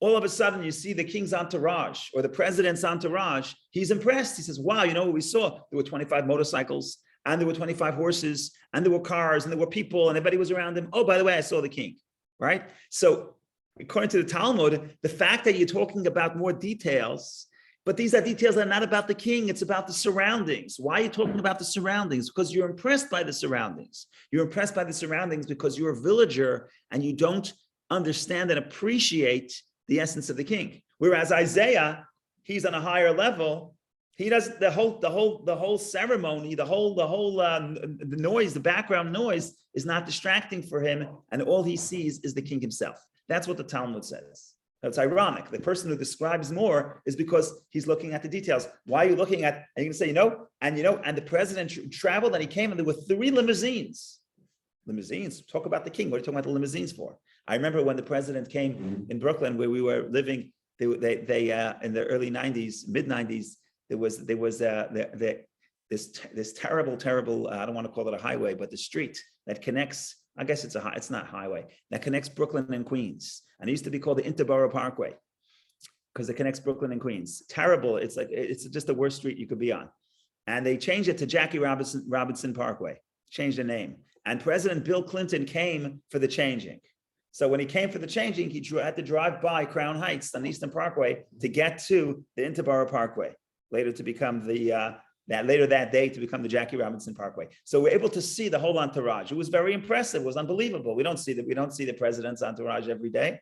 All of a sudden, you see the king's entourage or the president's entourage. He's impressed. He says, "Wow, you know what we saw? There were 25 motorcycles, and there were 25 horses, and there were cars, and there were people, and everybody was around him. Oh, by the way, I saw the king." Right? So, according to the Talmud, the fact that you're talking about more details, but these are details that are not about the king, it's about the surroundings. Why are you talking about the surroundings? Because you're impressed by the surroundings. You're impressed by the surroundings because you're a villager and you don't understand and appreciate the essence of the king. Whereas Isaiah, he's on a higher level. He does the whole ceremony, the noise, the background noise is not distracting for him, and all he sees is the king himself. That's what the Talmud says. That's ironic. The person who describes more is because he's looking at the details. Why are you looking at? And you're going to say, and the president traveled and he came and there were 3 limousines. Limousines? Talk about the king. What are you talking about the limousines for? I remember when the president came in Brooklyn, where we were living. They in the early '90s, mid '90s. There was this terrible. I don't want to call it a highway, but the street that connects. I guess it's not highway that connects Brooklyn and Queens, and it used to be called the Interborough Parkway because it connects Brooklyn and Queens. Terrible. It's just the worst street you could be on, and they changed it to Jackie Robinson Parkway. Changed the name, and President Bill Clinton came for the changing. So when he came for the changing, he had to drive by Crown Heights on Eastern Parkway to get to the Interborough Parkway, later to become that day to become the Jackie Robinson Parkway. So we're able to see the whole entourage. It was very impressive. It was unbelievable. We don't see the president's entourage every day.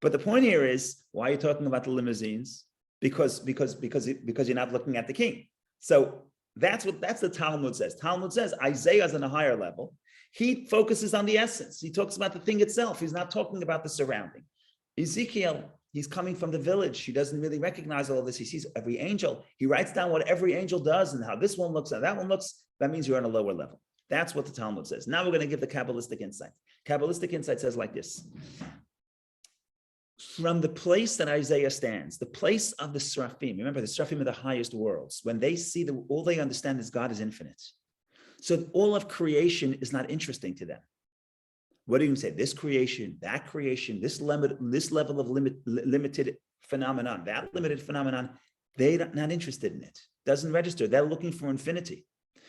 But the point here is, why are you talking about the limousines? Because you're not looking at the king. So that's the Talmud says. Talmud says Isaiah's on a higher level. He focuses on the essence. He talks about the thing itself. He's not talking about the surrounding. Ezekiel, he's coming from the village. He doesn't really recognize all of this. He sees every angel. He writes down what every angel does and how this one looks and that one looks. That means you're on a lower level. That's what the Talmud says. Now we're going to give the Kabbalistic insight. Kabbalistic insight says like this. From the place that Isaiah stands, the place of the Seraphim, remember the Seraphim are the highest worlds. When they see all they understand is God is infinite. So all of creation is not interesting to them. What do you say? This creation, that creation, this level of limited phenomenon, that limited phenomenon, they're not interested in it. Doesn't register. They're looking for infinity.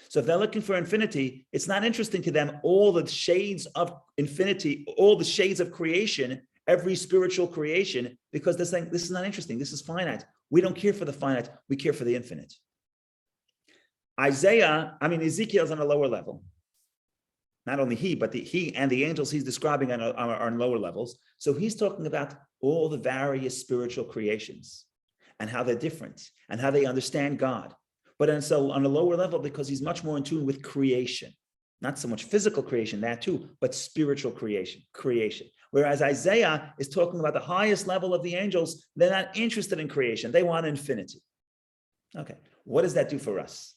So if they're looking for infinity, it's not interesting to them all the shades of infinity, all the shades of creation, every spiritual creation, because they're saying, this is not interesting. This is finite. We don't care for the finite. We care for the infinite. Ezekiel's on a lower level. Not only he, but he and the angels he's describing are on lower levels. So he's talking about all the various spiritual creations and how they're different and how they understand God. But and so on a lower level, because he's much more in tune with creation, not so much physical creation, that too, but spiritual creation. Whereas Isaiah is talking about the highest level of the angels. They're not interested in creation. They want infinity. Okay, what does that do for us?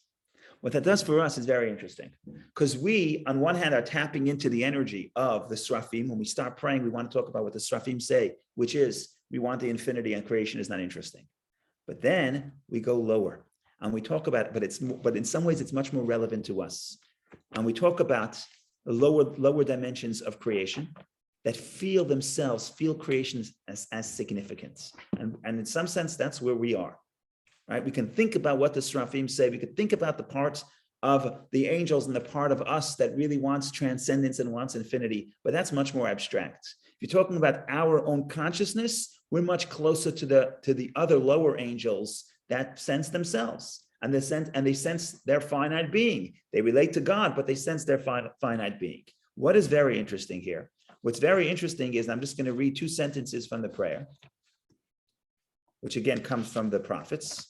What that does for us is very interesting, because we, on one hand, are tapping into the energy of the Seraphim. When we start praying, we want to talk about what the Seraphim say, which is we want the infinity and creation is not interesting. But then we go lower and we talk about, but in some ways it's much more relevant to us. And we talk about the lower dimensions of creation that feel creation as significant. And in some sense, that's where we are. Right? We can think about what the Seraphim say. We could think about the parts of the angels and the part of us that really wants transcendence and wants infinity, but that's much more abstract. If you're talking about our own consciousness, we're much closer to the other lower angels that sense themselves. And they sense their finite being. They relate to God, but they sense their finite being. What is very interesting here? What's very interesting is, I'm just going to read 2 sentences from the prayer, which again comes from the prophets.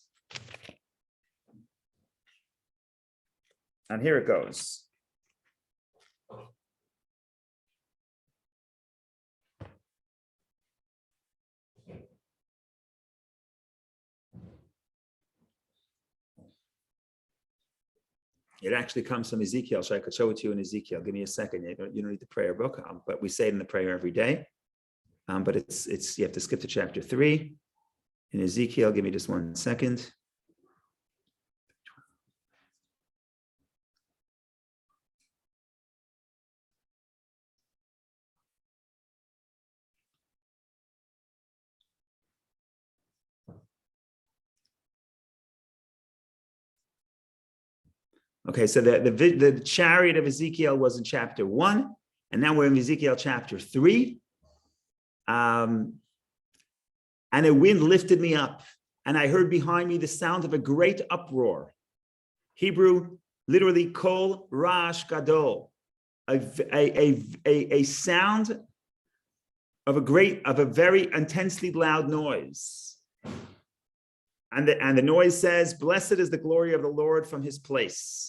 And here it goes. It actually comes from Ezekiel, so I could show it to you in Ezekiel. Give me a second. You don't need the prayer book, but we say it in the prayer every day. But it's you have to skip to chapter 3 in Ezekiel. Give me just 1 second. Okay, so the chariot of Ezekiel was in chapter 1, and now we're in Ezekiel chapter 3. And a wind lifted me up, and I heard behind me the sound of a great uproar. Hebrew, literally, kol rash gadol, a sound of a very intensely loud noise. And the noise says, "Blessed is the glory of the Lord from his place."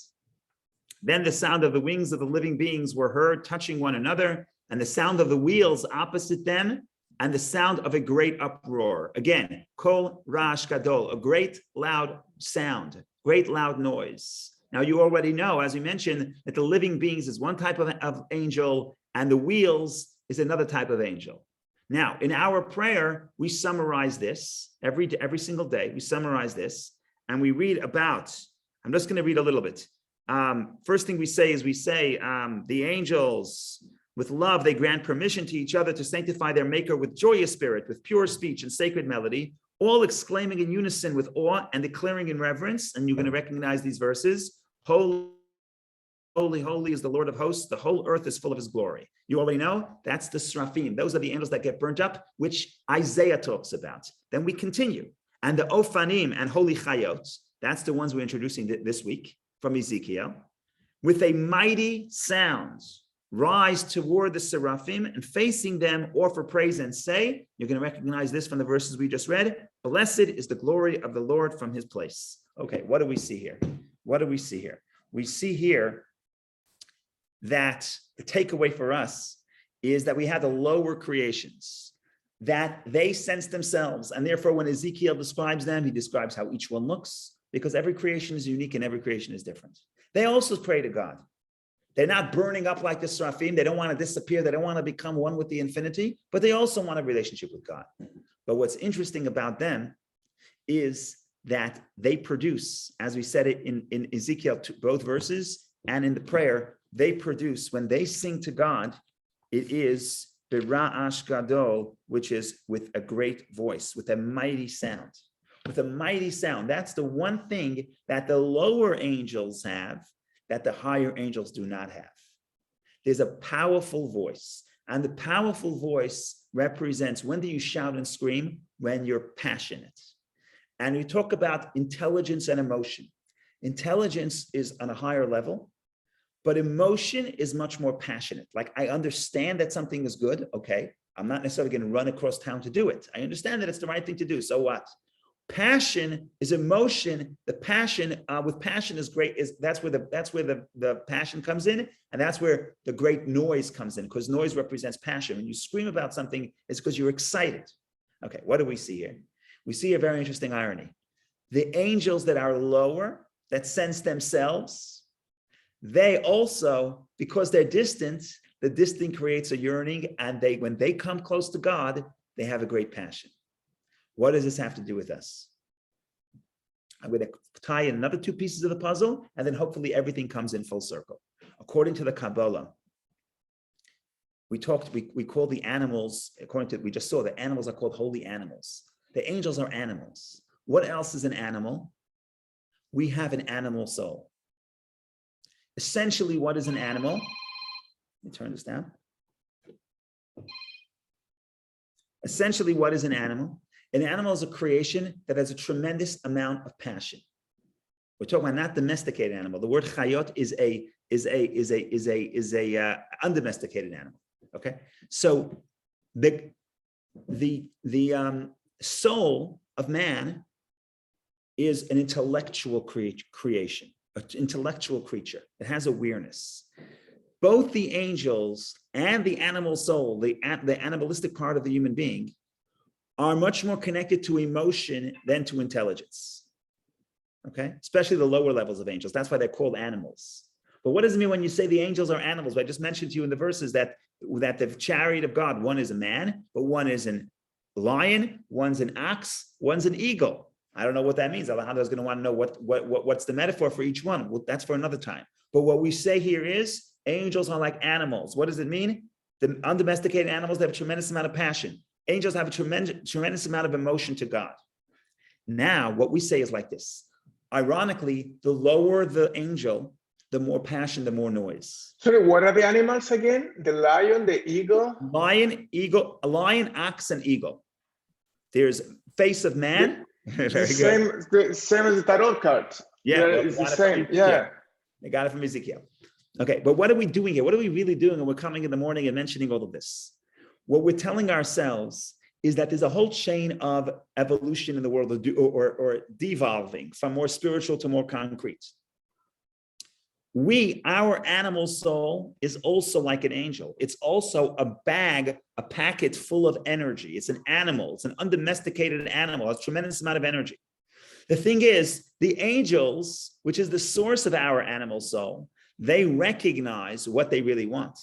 Then the sound of the wings of the living beings were heard touching one another, and the sound of the wheels opposite them, and the sound of a great uproar. Again, kol rash gadol, a great loud sound, great loud noise. Now you already know, as we mentioned, that the living beings is one type of angel, and the wheels is another type of angel. Now, in our prayer, we summarize this every single day. We summarize this, and we read about. I'm just going to read a little bit. First thing we say the angels, with love, they grant permission to each other to sanctify their maker with joyous spirit, with pure speech and sacred melody, all exclaiming in unison with awe and declaring in reverence. And you're going to recognize these verses. Holy, holy, holy is the Lord of hosts. The whole earth is full of his glory. You already know that's the Seraphim. Those are the angels that get burnt up, which Isaiah talks about. Then we continue. And the Ophanim and holy Chayot, that's the ones we're introducing this week from Ezekiel. With a mighty sound, rise toward the Seraphim and facing them offer praise and say, you're going to recognize this from the verses we just read, blessed is the glory of the Lord from his place. Okay, what do we see here? What do we see here? We see here that the takeaway for us is that we have the lower creations, that they sense themselves. And therefore, when Ezekiel describes them, he describes how each one looks, because every creation is unique and every creation is different. They also pray to God. They're not burning up like the Seraphim. They don't want to disappear. They don't want to become one with the infinity, but they also want a relationship with God. But what's interesting about them is that they produce, as we said it in Ezekiel, both verses and in the prayer, they produce, when they sing to God, it is Bira'ash Gadol, which is with a great voice, with a mighty sound. With a mighty sound. That's the one thing that the lower angels have that the higher angels do not have. There's a powerful voice, and the powerful voice represents, when do you shout and scream? When you're passionate. And we talk about intelligence and emotion. Intelligence is on a higher level, but emotion is much more passionate. Like, I understand that something is good. Okay, I'm not necessarily going to run across town to do it. I understand that it's the right thing to do. So what? Passion is emotion. The passion with passion is great. That's where the passion comes in, and that's where the great noise comes in, because noise represents passion. When you scream about something, it's because you're excited. Okay, what do we see here? We see a very interesting irony. The angels that are lower, that sense themselves, they also, because they're distant, the distant creates a yearning, and when they come close to God, they have a great passion. What does this have to do with us? I'm going to tie in another 2 pieces of the puzzle, and then hopefully everything comes in full circle. According to the Kabbalah, we call the animals, we just saw the animals are called holy animals. The angels are animals. What else is an animal? We have an animal soul. Essentially, what is an animal? Let me turn this down. Essentially, what is an animal? An animal is a creation that has a tremendous amount of passion. We're talking about not domesticated animal. The word chayot is a undomesticated animal. Okay, so the soul of man is an intellectual creation, an intellectual creature. It has awareness. Both the angels and the animal soul, the animalistic part of the human being, are much more connected to emotion than to intelligence. Okay, especially the lower levels of angels. That's why they're called animals. But what does it mean when you say the angels are animals? I just mentioned to you in the verses that the chariot of God, one is a man, but one is a lion, one's an ox, one's an eagle. I don't know what that means. Alejandro is going to want to know what's the metaphor for each one. Well, that's for another time. But what we say here is angels are like animals. What does it mean? The undomesticated animals have a tremendous amount of passion. Angels have a tremendous amount of emotion to God. Now, what we say is like this. Ironically, the lower the angel, the more passion, the more noise. Sorry, what are the animals again? The lion, the eagle? Lion, eagle, a lion, ox, and eagle. There's face of man. Very good. The same as the tarot cards. Yeah, well, it's the same. Yeah. They got it from Ezekiel. Okay, but what are we doing here? What are we really doing? And we're coming in the morning and mentioning all of this. What we're telling ourselves is that there's a whole chain of evolution in the world, or devolving from more spiritual to more concrete. Our animal soul is also like an angel. It's also a packet full of energy. It's an animal. It's an undomesticated animal. It has a tremendous amount of energy. The thing is, the angels, which is the source of our animal soul, they recognize what they really want.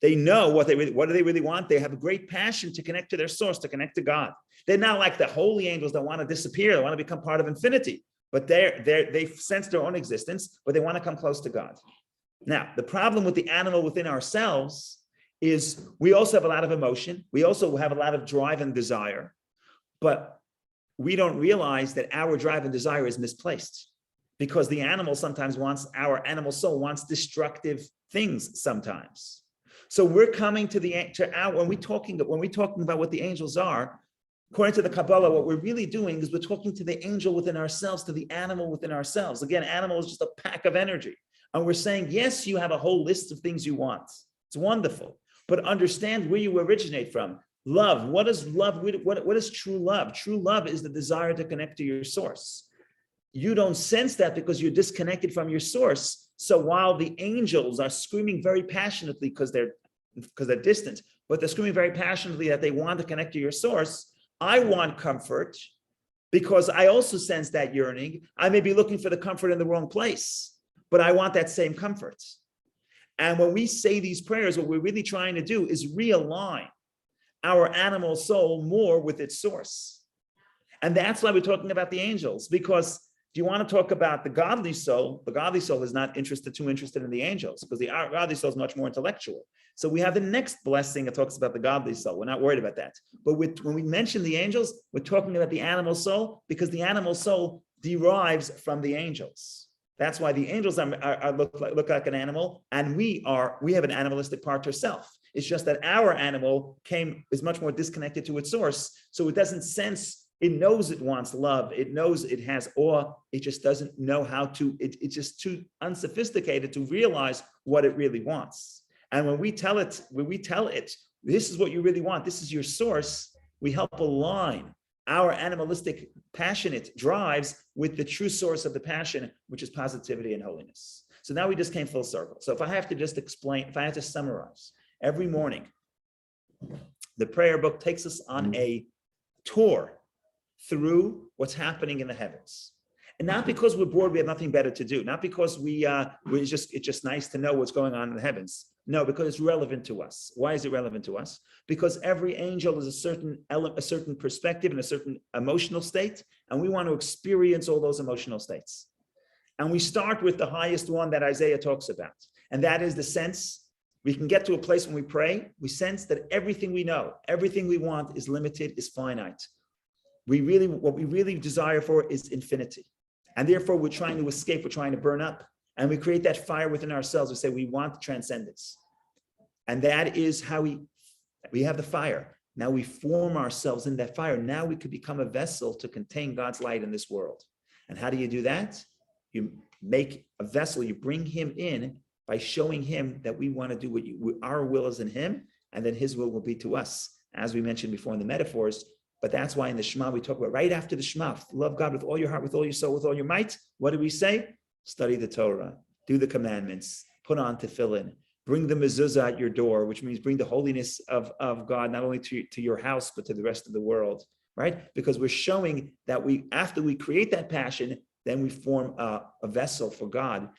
They know what do they really want? They have a great passion to connect to their source, to connect to God. They're not like the holy angels that want to disappear, they want to become part of infinity. But they sense their own existence, but they want to come close to God. Now, the problem with the animal within ourselves is we also have a lot of emotion. We also have a lot of drive and desire, but we don't realize that our drive and desire is misplaced because the animal sometimes our animal soul wants destructive things sometimes. So we're coming when we're talking about what the angels are, according to the Kabbalah, what we're really doing is we're talking to the angel within ourselves, to the animal within ourselves. Again, animal is just a pack of energy. And we're saying, yes, you have a whole list of things you want. It's wonderful. But understand where you originate from. Love. What is love? What is true love? True love is the desire to connect to your source. You don't sense that because you're disconnected from your source. So while the angels are screaming very passionately because they're distant, but they're screaming very passionately that they want to connect to your source, I want comfort because I also sense that yearning. I may be looking for the comfort in the wrong place, but I want that same comfort. And when we say these prayers, what we're really trying to do is realign our animal soul more with its source. And that's why we're talking about the angels, because do you want to talk about the godly soul? The godly soul is not too interested in the angels because the godly soul is much more intellectual. So we have the next blessing that talks about the godly soul. We're not worried about that. But when we mention the angels, we're talking about the animal soul because the animal soul derives from the angels. That's why the angels look like an animal, and we have an animalistic part to ourselves. It's just that our animal is much more disconnected to its source, so it doesn't sense. It knows it wants love. It knows it has awe. It just doesn't know how to. It's just too unsophisticated to realize what it really wants. And when we tell it, this is what you really want. This is your source. We help align our animalistic, passionate drives with the true source of the passion, which is positivity and holiness. So now we just came full circle. So if I have to summarize, every morning, the prayer book takes us on a tour through what's happening in the heavens. And not because we're bored, we have nothing better to do. Not because it's just nice to know what's going on in the heavens. No, because it's relevant to us. Why is it relevant to us? Because every angel is a certain perspective and a certain emotional state, and we want to experience all those emotional states. And we start with the highest one that Isaiah talks about, and that is the sense we can get to a place when we pray, we sense that everything we know, everything we want is limited, is finite. What we really desire for is infinity. And therefore we're trying to escape, we're trying to burn up. And we create that fire within ourselves. We say we want transcendence. And that is how we have the fire. Now we form ourselves in that fire. Now we could become a vessel to contain God's light in this world. And how do you do that? You make a vessel, you bring him in by showing him that we want to do what our will is in him, and then his will be to us, as we mentioned before in the metaphors. But that's why in the Shema, we talk about right after the Shema, love God with all your heart, with all your soul, with all your might. What do we say? Study the Torah, do the commandments, put on tefillin, bring the mezuzah at your door, which means bring the holiness of God, not only to your house, but to the rest of the world, right? Because we're showing that after we create that passion, then we form a vessel for God.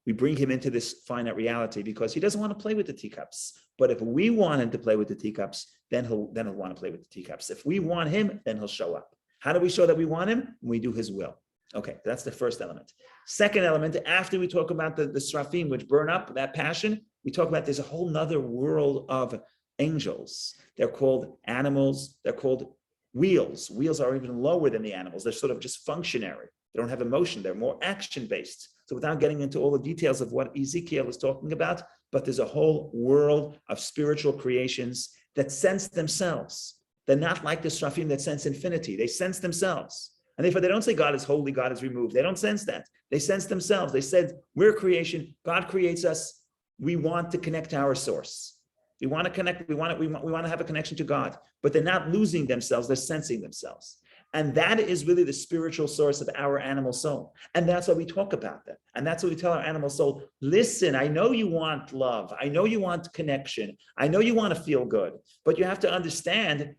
We bring him into this finite reality because he doesn't want to play with the teacups. But if we want him to play with the teacups, then he'll want to play with the teacups. If we want him, then he'll show up. How do we show that we want him? When we do his will. Okay, that's the first element. Second element, after we talk about the srafim, which burn up that passion, we talk about there's a whole nother world of angels. They're called animals. They're called wheels. Wheels are even lower than the animals. They're sort of just functionary. They don't have emotion. They're more action-based. So without getting into all the details of what Ezekiel is talking about, but there's a whole world of spiritual creations that sense themselves. They're not like the srafim that sense infinity. They sense themselves. And therefore, they don't say God is holy, God is removed. They don't sense that. They sense themselves. They said, we're creation. God creates us. We want to connect to our source. We want to connect. We want to have a connection to God. But they're not losing themselves. They're sensing themselves. And that is really the spiritual source of our animal soul. And that's why we talk about that. And that's what we tell our animal soul. Listen, I know you want love. I know you want connection. I know you want to feel good. But you have to understand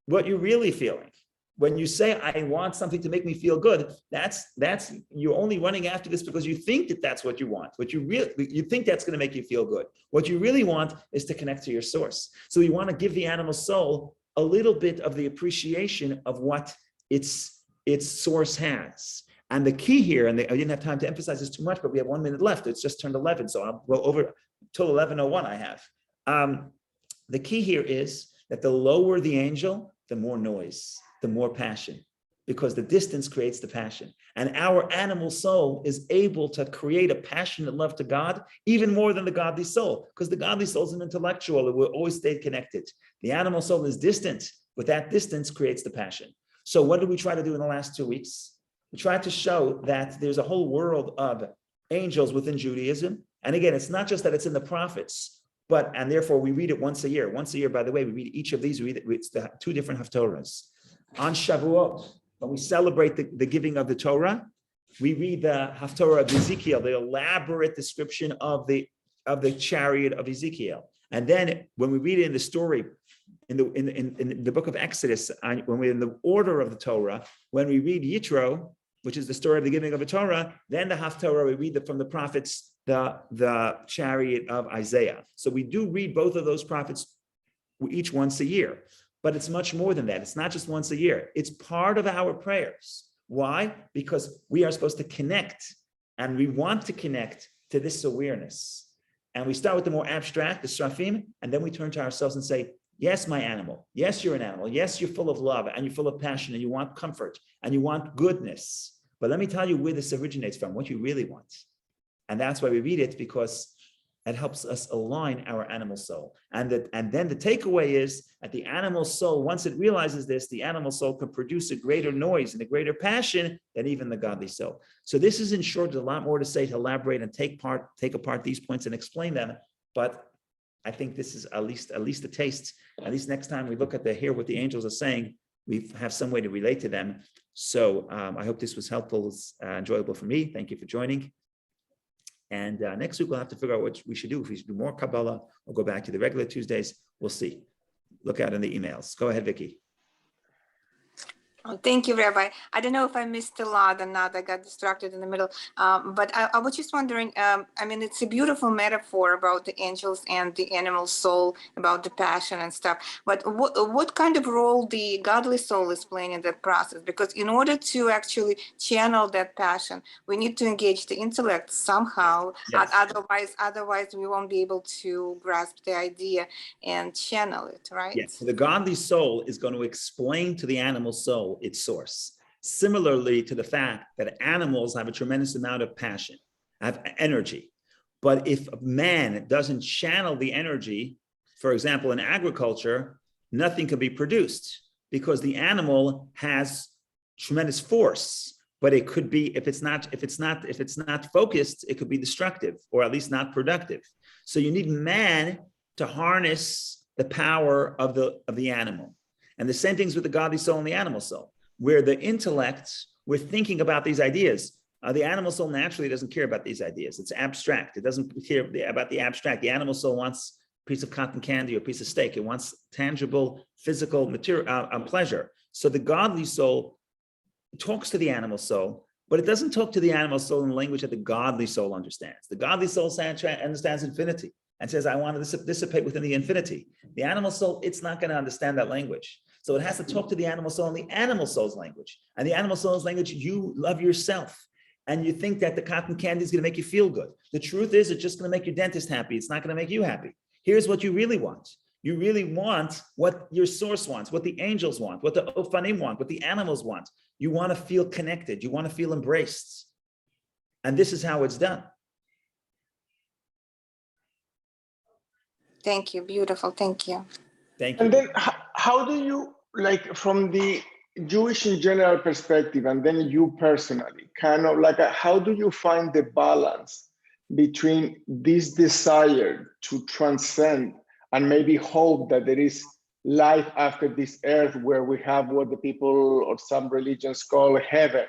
what you're really feeling. When you say, I want something to make me feel good, that's you're only running after this because you think that that's what you want. You think that's going to make you feel good. What you really want is to connect to your source. So you want to give the animal soul a little bit of the appreciation of what its source has. And the key here, and I didn't have time to emphasize this too much, but we have 1 minute left. It's just turned 11, so I'll go over till 11:01 I have. The key here is that the lower the angel, the more noise, the more passion, because the distance creates the passion. And our animal soul is able to create a passionate love to God even more than the godly soul, because the godly soul is an intellectual. It will always stay connected. The animal soul is distant, but that distance creates the passion. So what did we try to do in the last 2 weeks? We tried to show that there's a whole world of angels within Judaism. And again, it's not just that it's in the prophets, and therefore we read it once a year. Once a year, by the way, we read each of these, it's the 2 different haftorahs. On Shavuot, when we celebrate the giving of the Torah, we read the Haftorah of Ezekiel, the elaborate description of the chariot of Ezekiel. And then when we read it in the story, in the book of Exodus, when we're in the order of the Torah, when we read Yitro, which is the story of the giving of the Torah, then the Haftorah, we read from the prophets, the chariot of Isaiah. So we do read both of those prophets each once a year. But it's much more than that. It's not just once a year. It's part of our prayers. Why? Because we are supposed to connect, and we want to connect to this awareness. And we start with the more abstract, the srafim, and then we turn to ourselves and say, yes, my animal. Yes, you're an animal. Yes, you're full of love, and you're full of passion, and you want comfort, and you want goodness. But let me tell you where this originates from, what you really want. And that's why we read it, because it helps us align our animal soul. And then the takeaway is that the animal soul, once it realizes this, the animal soul can produce a greater noise and a greater passion than even the godly soul. So this is, in short, there's a lot more to say, to elaborate and take apart these points and explain them. But I think this is at least a taste. At least next time we look at hear what the angels are saying, we have some way to relate to them. So I hope this was helpful, enjoyable for me. Thank you for joining. And next week, we'll have to figure out what we should do. If we should do more Kabbalah or go back to the regular Tuesdays, we'll see. Look out in the emails. Go ahead, Vicky. Oh, thank you, Rabbi. I don't know if I missed a lot or not. I got distracted in the middle. But I was just wondering, I mean, it's a beautiful metaphor about the angels and the animal soul, about the passion and stuff. But what kind of role the godly soul is playing in that process? Because in order to actually channel that passion, we need to engage the intellect somehow. Yes. Otherwise, we won't be able to grasp the idea and channel it, right? Yes. So the godly soul is going to explain to the animal soul its source. Similarly to the fact that animals have a tremendous amount of passion, have energy. But if man doesn't channel the energy, for example, in agriculture, nothing can be produced because the animal has tremendous force. But it could be, if it's not focused, it could be destructive or at least not productive. So you need man to harness the power of the animal. And the same things with the godly soul and the animal soul, where the intellect, we're thinking about these ideas. The animal soul naturally doesn't care about these ideas. It's abstract. It doesn't care about the abstract. The animal soul wants a piece of cotton candy or a piece of steak. It wants tangible, physical material pleasure. So the godly soul talks to the animal soul, but it doesn't talk to the animal soul in the language that the godly soul understands. The godly soul understands infinity and says, I want to dissipate within the infinity. The animal soul, it's not going to understand that language. So it has to talk to the animal soul in the animal soul's language. And the animal soul's language, you love yourself. And you think that the cotton candy is going to make you feel good. The truth is, it's just going to make your dentist happy. It's not going to make you happy. Here's what you really want. You really want what your source wants, what the angels want, what the Ophanim want, what the animals want. You want to feel connected. You want to feel embraced. And this is how it's done. Thank you. Beautiful. Thank you. Thank you. And then how do you, like, from the Jewish in general perspective, and then you personally, kind of like, how do you find the balance between this desire to transcend and maybe hope that there is life after this earth, where we have what the people of some religions call heaven,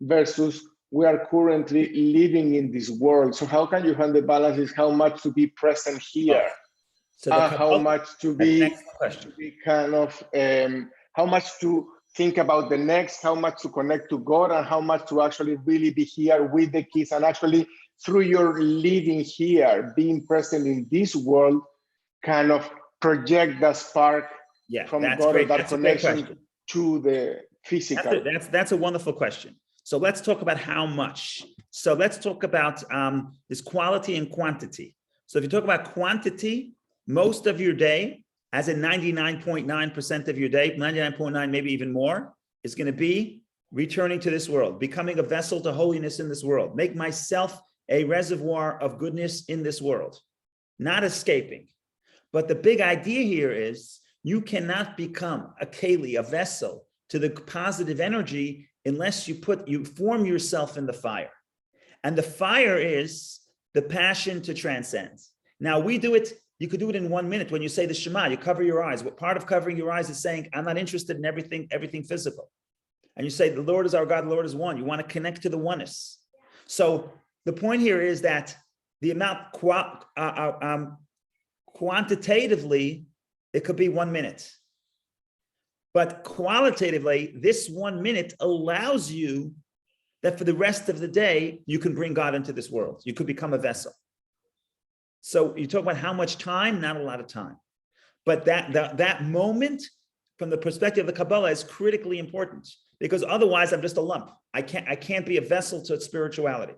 versus we are currently living in this world? So how can you find the balance? Is how much to be present here, So how much to be kind of, how much to think about the next, how much to connect to God, and how much to actually really be here with the kids, and actually through your living here, being present in this world, kind of project that spark from God, or that connection to the physical. That's a wonderful question. So let's talk about how much. So let's talk about this quality and quantity. So if you talk about quantity, most of your day, as in 99.9% of your day, 99.9, maybe even more, is going to be returning to this world, becoming a vessel to holiness in this world, make myself a reservoir of goodness in this world, not escaping. But the big idea here is you cannot become a keli, a vessel to the positive energy, unless you form yourself in the fire. And the fire is the passion to transcend. Now we do it, you could do it in 1 minute. When you say the Shema, you cover your eyes. What part of covering your eyes is saying, I'm not interested in everything physical. And you say, the Lord is our God, the Lord is one. You want to connect to the oneness. So the point here is that the amount quantitatively, it could be 1 minute. But qualitatively, this 1 minute allows you that for the rest of the day, you can bring God into this world. You could become a vessel. So you talk about how much time, not a lot of time. But that moment, from the perspective of the Kabbalah, is critically important, because otherwise I'm just a lump. I can't be a vessel to spirituality.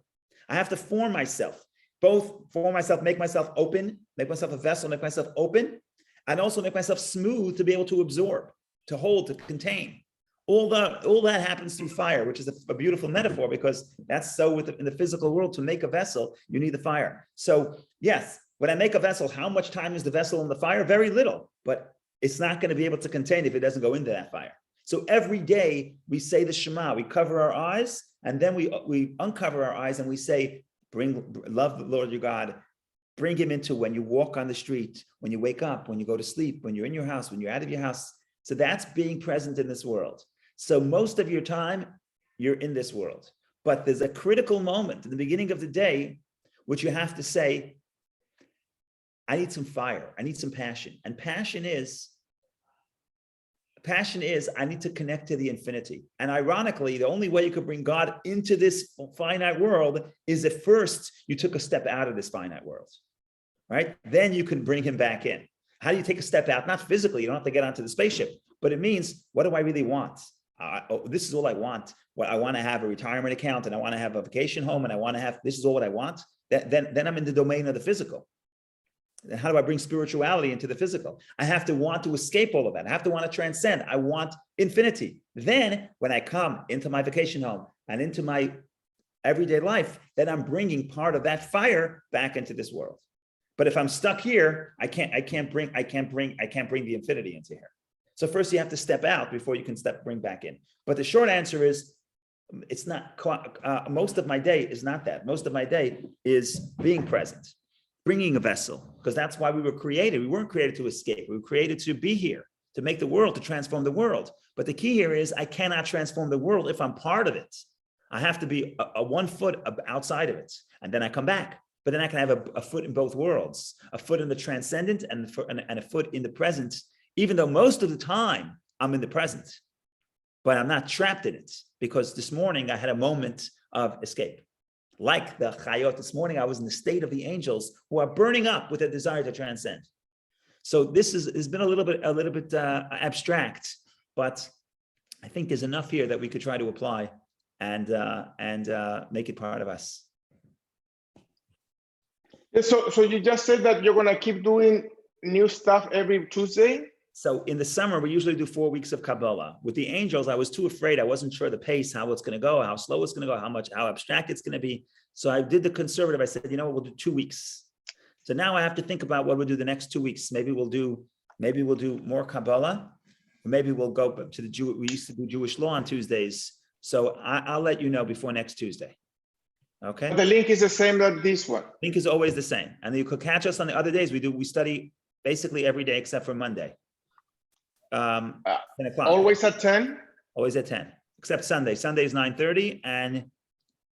I have to form myself, make myself open, make myself a vessel, make myself open, and also make myself smooth to be able to absorb, to hold, to contain. All that happens through fire, which is a beautiful metaphor, because that's so in the physical world. To make a vessel, you need the fire. So yes, when I make a vessel, how much time is the vessel in the fire? Very little, but it's not going to be able to contain if it doesn't go into that fire. So every day we say the Shema, we cover our eyes, and then we uncover our eyes and we say, love the Lord your God, bring him into when you walk on the street, when you wake up, when you go to sleep, when you're in your house, when you're out of your house. So that's being present in this world. So most of your time, you're in this world. But there's a critical moment in the beginning of the day, which you have to say, I need some fire. I need some passion. And passion is, I need to connect to the infinity. And ironically, the only way you could bring God into this finite world is if first you took a step out of this finite world, right? Then you can bring him back in. How do you take a step out? Not physically, you don't have to get onto the spaceship, but it means, what do I really want? This is all I want. What I want to have a retirement account, and I want to have a vacation home, and I want to have, this is all what I want. Then I'm in the domain of the physical. And how do I bring spirituality into the physical? I have to want to escape all of that. I have to want to transcend. I want infinity. Then when I come into my vacation home and into my everyday life, then I'm bringing part of that fire back into this world. But if I'm stuck here, I can't bring the infinity into here. So first you have to step out before you can bring back in. But the short answer is, it's not, most of my day is not that. Most of my day is being present, bringing a vessel, because that's why we were created. We weren't created to escape. We were created to be here, to make the world, to transform the world. But the key here is I cannot transform the world if I'm part of it. I have to be a 1 foot outside of it, and then I come back. But then I can have a foot in both worlds, a foot in the transcendent and a foot in the present, even though most of the time I'm in the present, but I'm not trapped in it, because this morning I had a moment of escape. Like the Chayot this morning, I was in the state of the angels who are burning up with a desire to transcend. So this has been a little bit abstract, but I think there's enough here that we could try to apply and make it part of us. Yeah, so you just said that you're gonna keep doing new stuff every Tuesday? So in the summer, we usually do 4 weeks of Kabbalah. With the angels, I was too afraid. I wasn't sure the pace, how it's going to go, how slow it's going to go, how abstract it's going to be. So I did the conservative. I said, you know what, we'll do 2 weeks. So now I have to think about what we'll do the next 2 weeks. Maybe we'll do more Kabbalah. Or maybe we'll go to we used to do Jewish law on Tuesdays. So I'll let you know before next Tuesday. Okay. The link is the same as this one. Link is always the same. And you could catch us on the other days. We study basically every day except for Monday. 10 o'clock. Always at 10? Always at 10, except Sunday. Sunday is 9:30,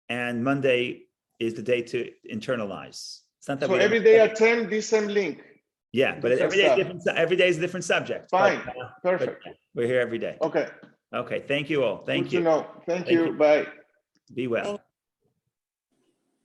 and Monday is the day to internalize. It's not that So every day at 10, this same link. Yeah, but every day is different. Every day is a different subject. Fine, but, perfect. but we're here every day. Okay. Okay, thank you all. Thank you. Good to know. Thank you. Bye. Be well.